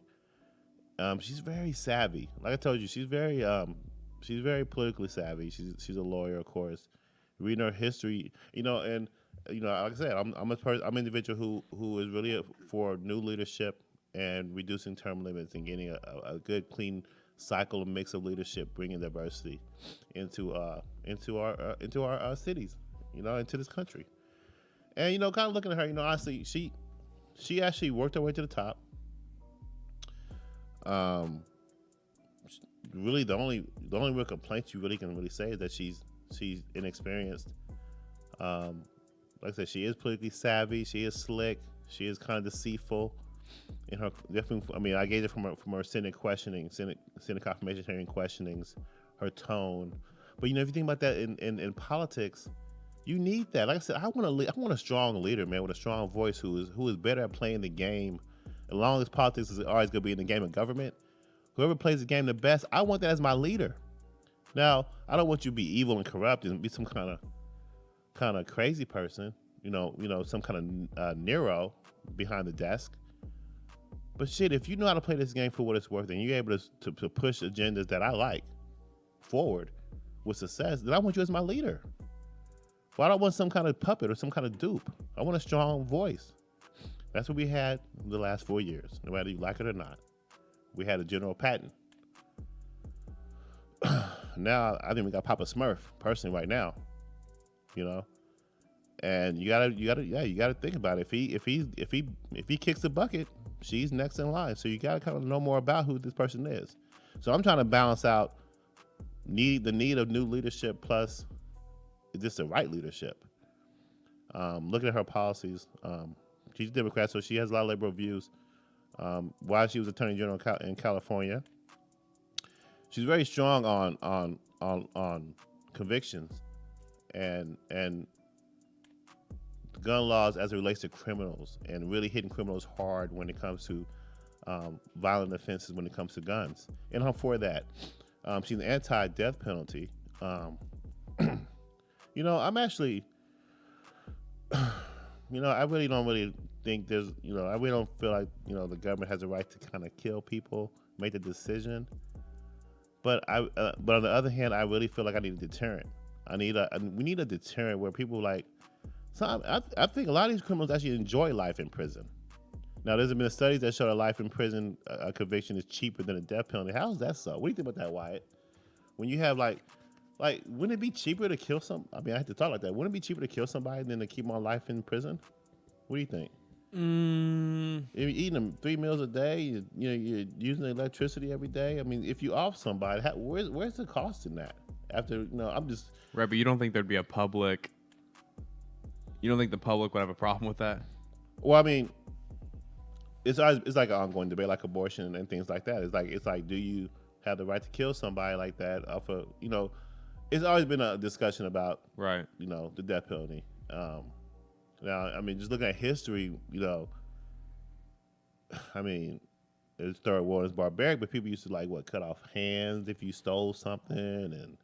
She's very savvy. Like I told you, she's very politically savvy. She's a lawyer, of course. Reading her history, you know, and you know, like I said, I'm an individual who is really for new leadership and reducing term limits and getting a good, clean cycle, a mix of leadership, bringing diversity into our cities into this country. And kind of looking at her, honestly, she actually worked her way to the top. Really, the only real complaint you really can really say is that she's inexperienced. Like I said, she is politically savvy. She is slick. She is kind of deceitful. In her, definitely, I mean, I gauge it from her Senate questioning, Senate confirmation hearing questionings, her tone. But if you think about that in politics, you need that. Like I said, I want a strong leader, man, with a strong voice who is better at playing the game. As long as politics is always going to be in the game of government, whoever plays the game the best, I want that as my leader. Now, I don't want you to be evil and corrupt and be some kind of crazy person, some kind of Nero behind the desk. But shit, if you know how to play this game for what it's worth and you're able to push agendas that I like forward with success, then I want you as my leader. Well, I don't want some kind of puppet or some kind of dupe. I want a strong voice. That's what we had the last 4 years, no matter you like it or not. We had a General Patton. Now, I think we got Papa Smurf, personally, right now. And you gotta think about it. If he kicks the bucket, she's next in line. So you gotta kind of know more about who this person is. So I'm trying to balance out the need of new leadership plus just the right leadership. Looking at her policies, she's a Democrat, so she has a lot of liberal views. While she was Attorney General in California, she's very strong on convictions and gun laws as it relates to criminals and really hitting criminals hard when it comes to violent offenses when it comes to guns. And I'm for that. She's an anti-death penalty. I'm actually, I really don't think there's, I really don't feel like, the government has a right to kind of kill people, make the decision. But but on the other hand, I really feel like I need a deterrent. We need a deterrent where people I think a lot of these criminals actually enjoy life in prison. Now, there's been studies that show that life in prison a conviction is cheaper than a death penalty. How is that so? What do you think about that, Wyatt? When you have wouldn't it be cheaper to kill I mean, I had to talk like that. Wouldn't it be cheaper to kill somebody than to keep them on life in prison? What do you think? If you're eating them 3 meals a day, you're using electricity every day. I mean, if you off somebody, where's the cost in that? After I'm just right, but you don't think there'd be a public? You don't think the public would have a problem with that? Well, I mean, it's like an ongoing debate, like abortion and things like that. It's like, do you have the right to kill somebody like that? It's always been a discussion about right, the death penalty. Now, I mean, just looking at history, I mean, the Third World is barbaric, but people used to cut off hands if you stole something, and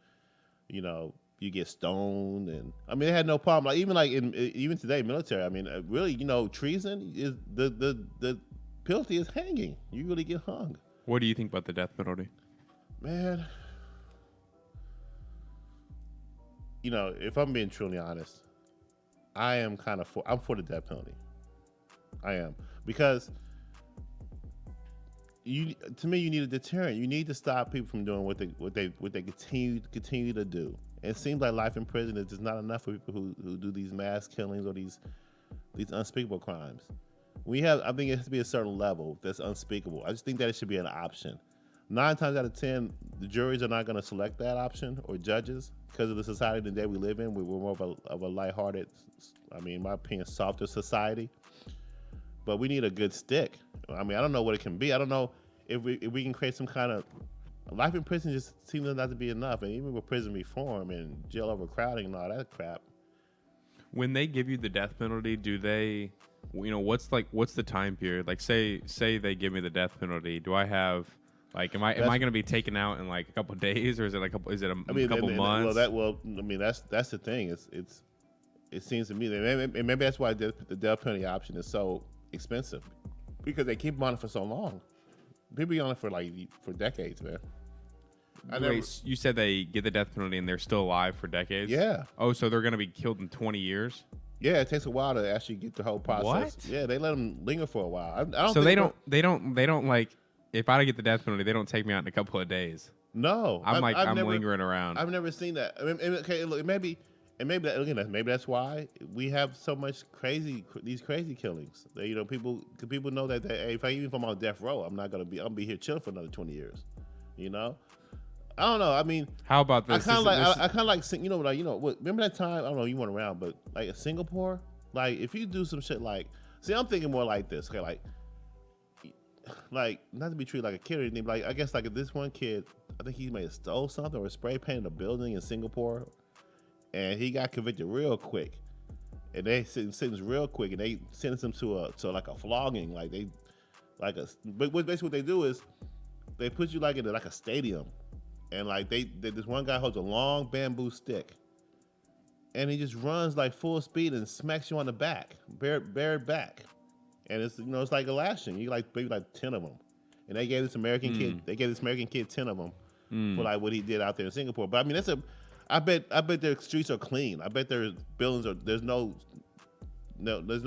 you get stoned, and I mean, they had no problem. Even today, military. I mean, really, treason is the penalty is hanging. You really get hung. What do you think about the death penalty? Man, if I'm being truly honest, I am I'm for the death penalty. I am, because to me, you need a deterrent. You need to stop people from doing what they continue to do. And it seems like life in prison is just not enough for people who do these mass killings or these unspeakable crimes. I think it has to be a certain level that's unspeakable. I just think that it should be an option. 9 times out of 10, the juries are not going to select that option, or judges, because of the society today we live in. We're more of a lighthearted, I mean, in my opinion, softer society. But we need a good stick. I mean, I don't know what it can be. I don't know if we can create some kind of life in prison. Just seems not to be enough. And even with prison reform and jail overcrowding and all that crap. When they give you the death penalty, do they, what's the time period? Like, say they give me the death penalty. Do I have am I going to be taken out in a couple of days, or is it a couple months? That's the thing. It seems to me that maybe that's why the death penalty option is so expensive, because they keep them on it for so long. People be on it for decades, man. You said they get the death penalty and they're still alive for decades? Yeah. Oh, so they're going to be killed in 20 years? Yeah, it takes a while to actually get the whole process. What? Yeah, they let them linger for a while. I don't. So they don't if I get the death penalty, they don't take me out in a couple of days. No, I'm lingering around. I've never seen that. I mean, okay, look, maybe And maybe maybe that's why we have so much these crazy killings. You know, people know that hey, even if I'm on death row, I'm gonna be here chilling for another 20 years. You know, I don't know. I mean, how about this? I kind of like you know what? Remember that time? I don't know. You weren't around, but like in Singapore, like if you do some shit like, see, I'm thinking more like this. Okay, like not to be treated like a kid or anything, but like I guess like if this one kid, I think he may have stole something or spray painted a building in Singapore. And he got convicted real quick, and they sentenced real quick, and they sentenced him to like a flogging, but basically what they do is they put you like in like a stadium, and like they this one guy holds a long bamboo stick, and he just runs like full speed and smacks you on the back, bare back, and it's it's like a lashing. You like maybe like 10 of them, and they gave this American kid 10 of them for like what he did out there in Singapore. But I mean I bet their streets are clean. I bet their buildings there's no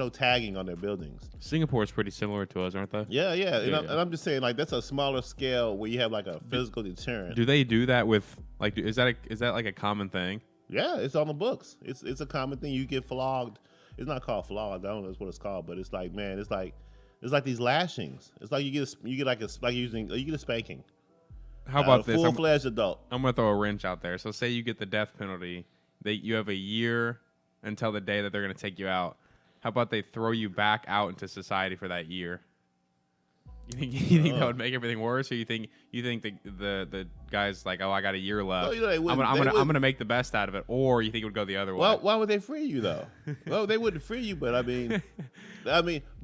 tagging on their buildings. Singapore is pretty similar to us, aren't they? Yeah. And I'm just saying, like, that's a smaller scale where you have like a physical deterrent. Do they do that with like? Is that like a common thing? Yeah, it's on the books. It's a common thing. You get flogged. It's not called flogged. I don't know that's what it's called, but it's like, man, it's like these lashings. It's like you get a spanking. How about this? Full-fledged adult. I'm gonna throw a wrench out there. So say you get the death penalty, you have a year until the day that they're gonna take you out. How about they throw you back out into society for that year? You think that would make everything worse, or you think the guy's like, oh, I got a year left. No, I'm gonna make the best out of it, or you think it would go the other way? Well, why would they free you though? Well, they wouldn't free you, but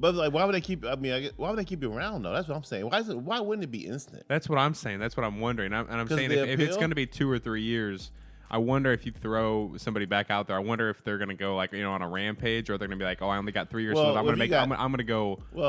but like, why would they keep? Why would they keep you around though? That's what I'm saying. Why wouldn't it be instant? That's what I'm saying. That's what I'm wondering. I'm saying if it's going to be 2 or 3 years, I wonder if you throw somebody back out there. I wonder if they're going to go like on a rampage, or they're going to be like, oh, I only got 3 years. I'm going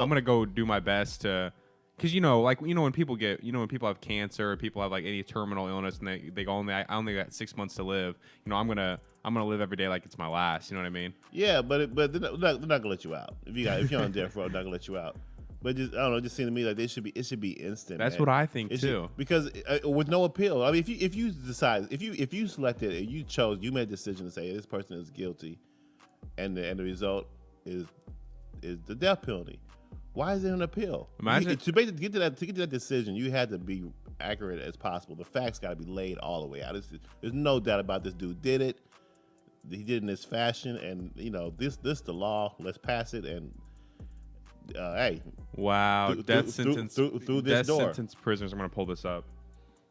to go do my best to. Because when people have cancer, or people have like any terminal illness, and they go I only got 6 months to live. I'm gonna live every day like it's my last. You know what I mean? Yeah, but they're not gonna let you out if you're on death row. They're not gonna let you out. But just, I don't know. It just seemed to me like it should be instant. That's man. what I think too. Because with no appeal. I mean, if you decide if you selected and you made a decision to say this person is guilty, and the result is the death penalty. Why is it an appeal? Imagine to get to that decision, you had to be accurate as possible. The facts got to be laid all the way out. There's no doubt about this dude did it. He did it in this fashion, and this the law. Let's pass it, and hey. Wow, death sentence through this door. Death sentence prisoners. I'm gonna pull this up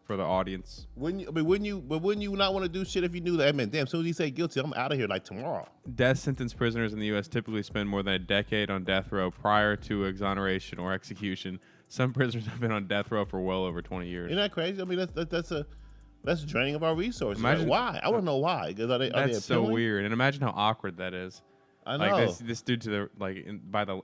for the audience. Wouldn't you not want to do shit if you knew that? Man, damn, as soon as you say guilty, I'm out of here like tomorrow. Death sentence prisoners in the U.S. typically spend more than a decade on death row prior to exoneration or execution. Some prisoners have been on death row for well over 20 years. Isn't that crazy? I mean, that's draining of our resources. Imagine, why? I want to know why. Because that's so weird. And imagine how awkward that is. I know. Like this dude to the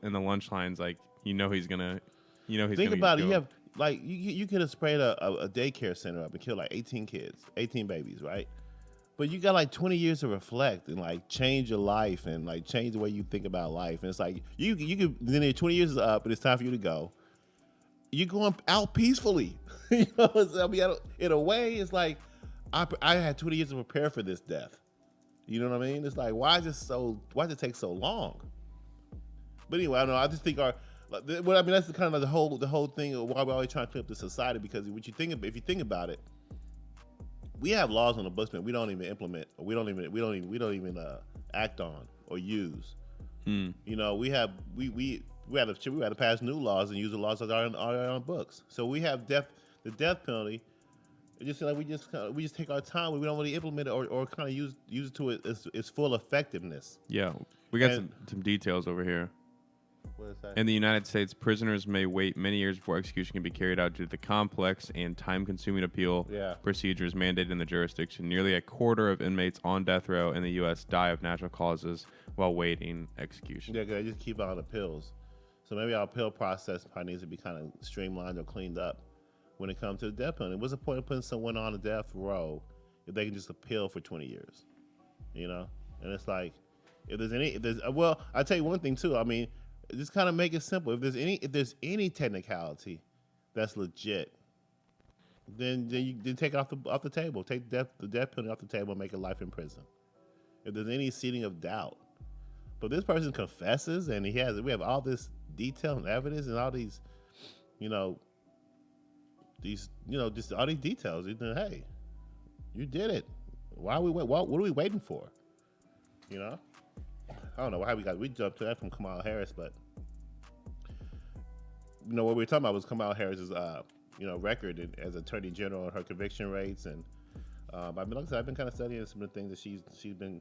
in the lunch lines, like he's gonna. Think about it. You have. Like, you could have sprayed a daycare center up and killed like 18 kids, 18 babies, right? But you got like 20 years to reflect and like change your life and like change the way you think about life. And it's like you could then 20 years is up and it's time for you to go. You're going out peacefully. I mean, in a way, it's like I had 20 years to prepare for this death. You know what I mean? It's like why does it take so long? But anyway, I don't know. I just think well, I mean, that's kind of the whole thing of why we're always trying to clean up the society, because if you think about it, we have laws on the books, man, we don't even implement, or we don't even act on or use. We have to pass new laws and use the laws that are on the books. So we have the death penalty. It's just like we just take our time. We don't really implement it or kind of use it to its full effectiveness. Yeah, we got some details over here. In the United States, prisoners may wait many years before execution can be carried out due to the complex and time-consuming appeal procedures mandated in the jurisdiction. Nearly a quarter of inmates on death row in the U.S. die of natural causes while waiting execution. Yeah, because they just keep on the pills. So maybe our appeal process probably needs to be kind of streamlined or cleaned up when it comes to the death penalty. What's the point of putting someone on a death row if they can just appeal for 20 years? And it's like, well, I'll tell you one thing too. I mean, just kind of make it simple. If there's any technicality that's legit, then take it off the table. Take the death penalty off the table and make it life in prison. if there's any seeding of doubt. But this person confesses, and we have all this detail and evidence and all these, you know, just all these details. Hey, you did it. Why are we wait? What are we waiting for? You know, I don't know how we jumped to that from Kamala Harris, but what we were talking about was Kamala Harris's record as Attorney General and her conviction rates, and like I said, I've been kind of studying some of the things that she's been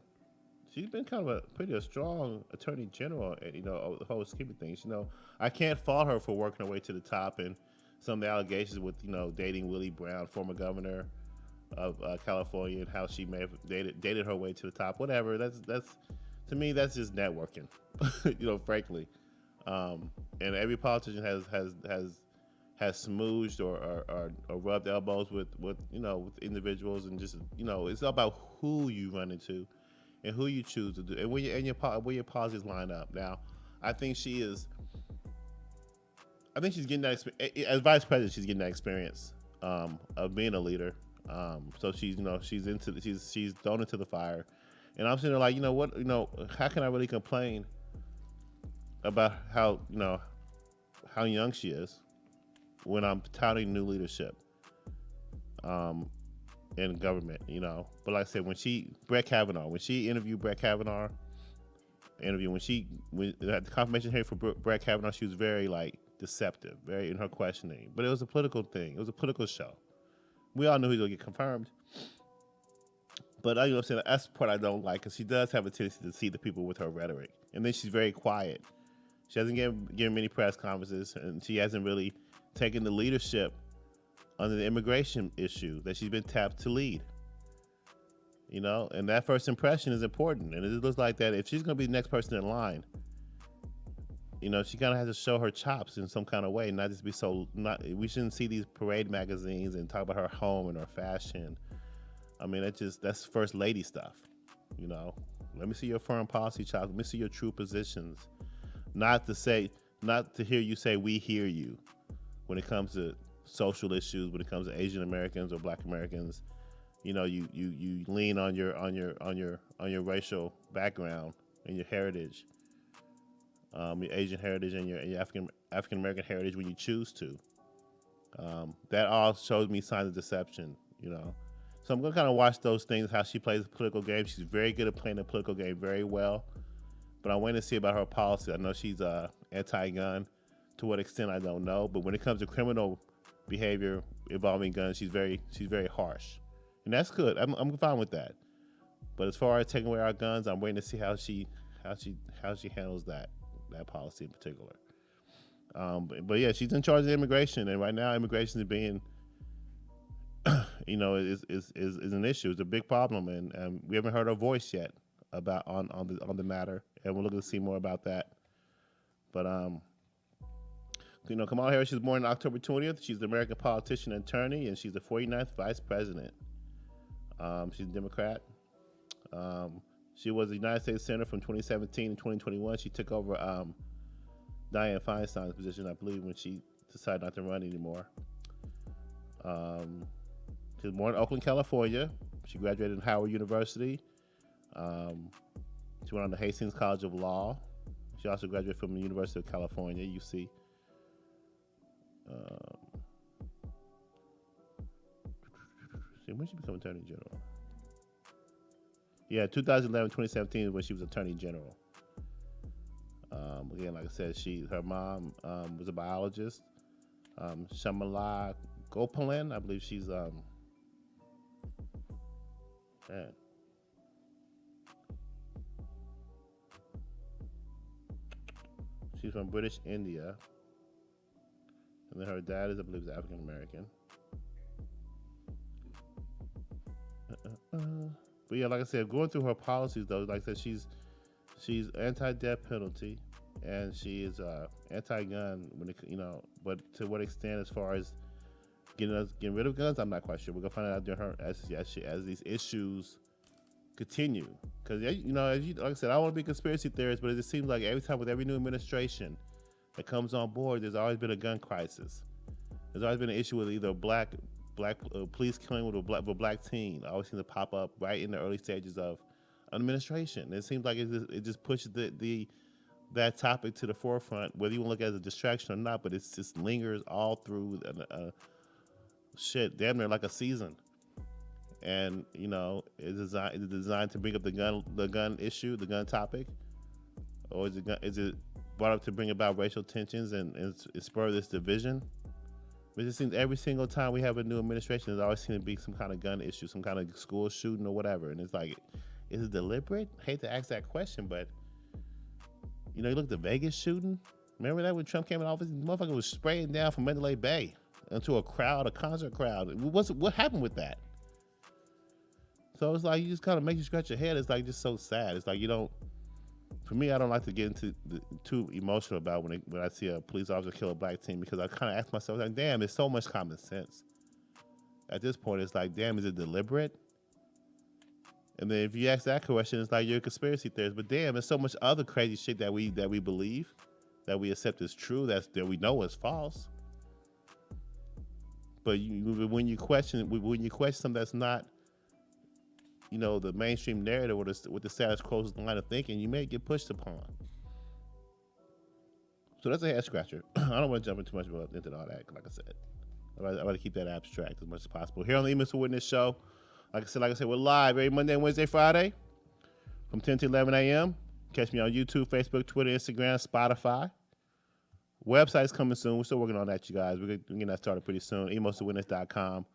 kind of a pretty strong Attorney General, the whole scheme of things. I can't fault her for working her way to the top, and some of the allegations with dating Willie Brown, former governor of California, and how she may have dated her way to the top. Whatever. That's to me, that's just networking. Frankly, and every politician has smooched or rubbed elbows with individuals, and just it's all about who you run into and who you choose to do, and where your policies line up. Now, I think she's getting that as vice president. She's getting that experience of being a leader. So she's thrown into the fire, and I'm sitting there like, how can I really complain about how young she is when I'm touting new leadership in government, But like I said, when she interviewed Brett Kavanaugh, when the confirmation hearing for Brett Kavanaugh, she was very deceptive, very in her questioning. But it was a political thing. It was a political show. We all knew he was gonna get confirmed. But I'm saying that's the part I don't like, because she does have a tendency to see the people with her rhetoric, and then she's very quiet. She hasn't given many press conferences, and she hasn't really taken the leadership under the immigration issue that she's been tapped to lead. And that first impression is important, and it looks like that if she's going to be the next person in line, she kind of has to show her chops in some kind of way, not just be we shouldn't see these parade magazines and talk about her home and her fashion. I mean, that's first lady stuff. Let me see your foreign policy chops. Let me see your true positions. Not to hear you say "we hear you" when it comes to social issues, when it comes to Asian Americans or Black Americans. You lean on your racial background and your heritage, your Asian heritage and your African American heritage when you choose to. That all shows me signs of deception. So I'm gonna kind of watch those things, how she plays the political game. She's very good at playing the political game very well. But I'm waiting to see about her policy. I know she's anti-gun. To what extent, I don't know. But when it comes to criminal behavior involving guns, she's very harsh, and that's good. I'm fine with that. But as far as taking away our guns, I'm waiting to see how she handles that policy in particular. But yeah, she's in charge of immigration, and right now immigration is being, is an issue. It's a big problem, and we haven't heard her voice yet about on the matter, and we're looking to see more about that. But Kamala Harris, she was born on October 20th. She's an American politician and attorney, and she's the 49th vice president. She's a Democrat. She was the United States Senator from 2017 to 2021. She took over Dianne Feinstein's position, I believe, when she decided not to run anymore. She was born in Oakland, California. She graduated in Howard University. She went on to Hastings College of Law. She also graduated from the University of California, UC. When did she become Attorney General? Yeah, 2011, 2017 is when she was Attorney General. Again, like I said, her mom was a biologist. Shamala Gopalan, I believe she's she's from British India. And then her dad I believe, is African American. But yeah, like I said, going through her policies though, like I said, she's anti-death penalty, and she is anti-gun. But to what extent, as far as getting rid of guns, I'm not quite sure. We're gonna find out during her as these issues continue. Because like I said, I don't want to be a conspiracy theorist, but it just seems like every time with every new administration that comes on board, there's always been a gun crisis. There's always been an issue with either a black police killing with a black teen. Always seems to pop up right in the early stages of administration. It seems like it just pushes that topic to the forefront, whether you want to look at it as a distraction or not. But it just lingers all through damn near like a season. And it's designed to bring up the gun issue, the gun topic, or is it brought up to bring about racial tensions and spur this division? But it seems every single time we have a new administration, there's always seems to be some kind of gun issue, some kind of school shooting or whatever. And it's like, is it deliberate? I hate to ask that question, but you look at the Vegas shooting. Remember that when Trump came in office, the motherfucker was spraying down from Mandalay Bay into a concert crowd. What happened with that? So it's like you just kind of make you scratch your head. It's like just so sad. It's like for me, I don't like to get into too emotional about when I see a police officer kill a black teen, because I kind of ask myself, like, damn, there's so much common sense. At this point, it's like, damn, is it deliberate? And then if you ask that question, it's like you're a conspiracy theorist. But damn, there's so much other crazy shit that we believe, that we accept as true, that we know is false. But when you question something that's not, the mainstream narrative or with the status quo line of thinking, you may get pushed upon. So that's a head scratcher. I don't want to jump in too much into all that. Like I said, I want to keep that abstract as much as possible. Here on the Mr. Witness Show, like I said, we're live every Monday, Wednesday, Friday from 10 to 11 a.m. Catch me on YouTube, Facebook, Twitter, Instagram, Spotify. Website's coming soon. We're still working on that, you guys. We're getting that started pretty soon. emostowitness.com,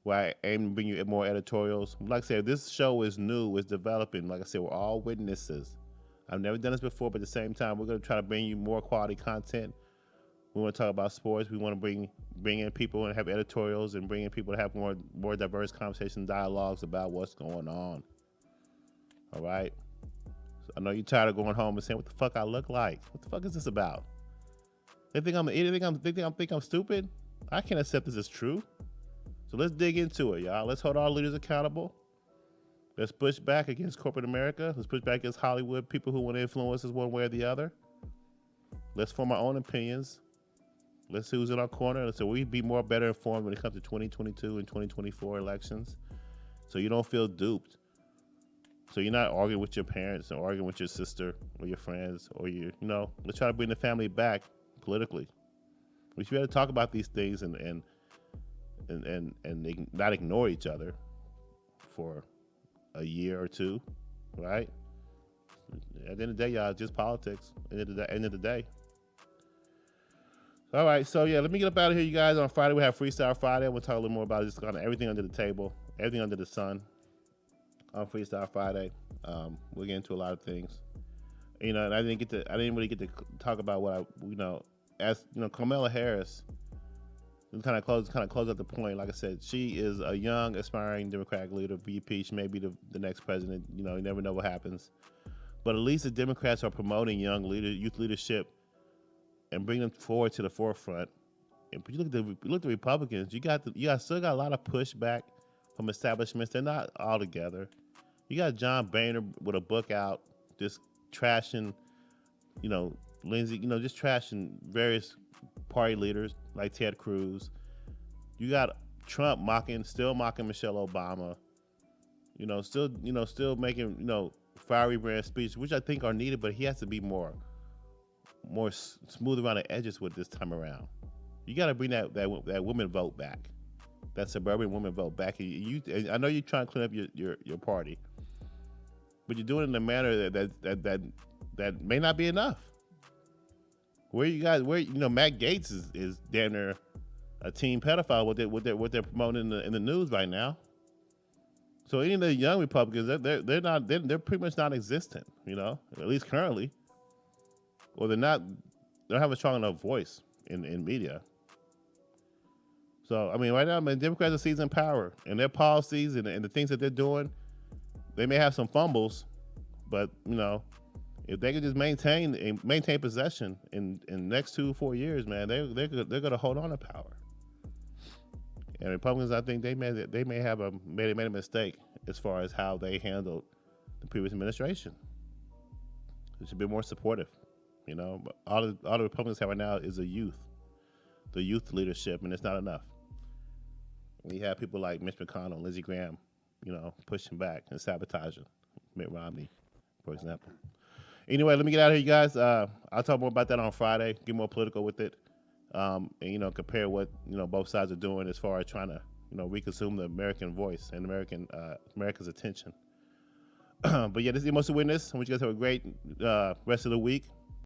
where I aim to bring you more editorials. Like I said, this show is new. It's developing. Like I said, we're all witnesses. I've never done this before, but at the same time, we're going to try to bring you more quality content. We want to talk about sports. We want to bring in people and have editorials and bring in people to have more diverse conversations, dialogues about what's going on. All right? So I know you're tired of going home and saying, what the fuck I look like? What the fuck is this about? They think I'm an idiot? They think I'm stupid? I can't accept this as true. So let's dig into it, y'all. Let's hold our leaders accountable. Let's push back against corporate America. Let's push back against Hollywood, people who want to influence us one way or the other. Let's form our own opinions. Let's see who's in our corner. So we be better informed when it comes to 2022 and 2024 elections. So you don't feel duped. So you're not arguing with your parents or arguing with your sister or your friends or let's try to bring the family back politically. We should be able to talk about these things and not ignore each other for a year or two, right? At the end of the day, y'all, it's just politics. End of the day. All right, so yeah, let me get up out of here, you guys. On Friday, we have Freestyle Friday. We'll talk a little more about just kind of everything under the table, everything under the sun on Freestyle Friday. We'll get into a lot of things. And I didn't really get to talk about what Kamala Harris. Kind of close at the point. Like I said, she is a young, aspiring Democratic leader, VP. She may be the next president. You never know what happens. But at least the Democrats are promoting youth leadership and bringing them forward to the forefront. And you look at the Republicans. You still got a lot of pushback from establishments. They're not all together. You got John Boehner with a book out, just trashing, Lindsey, just trashing various party leaders like Ted Cruz. You got Trump still mocking Michelle Obama. Still making fiery brand speeches, which I think are needed, but he has to be more smooth around the edges with this time around. You got to bring that women vote back, that suburban women vote back. I know you're trying to clean up your party, but you're doing it in a manner that may not be enough. Where Matt Gaetz is damn near a teen pedophile. What they're promoting in the news right now. So any of the young Republicans, they're pretty much non-existent. At least currently, or they don't have a strong enough voice in media. So right now, Democrats are seizing power, and their policies and the things that they're doing, they may have some fumbles, but if they could just maintain possession in the next 2 or 4 years, man, they're going to hold on to power. And Republicans, I think they may have made a mistake as far as how they handled the previous administration. They should be more supportive, But all the Republicans have right now is the youth leadership, and it's not enough. We have people like Mitch McConnell, Lindsey Graham, pushing back and sabotaging. Mitt Romney, for example. Anyway, let me get out of here, you guys. I'll talk more about that on Friday. Get more political with it, and compare what both sides are doing as far as trying to reconsume the American voice and America's attention. But yeah, this is Emotional Witness. I want you guys to have a great rest of the week.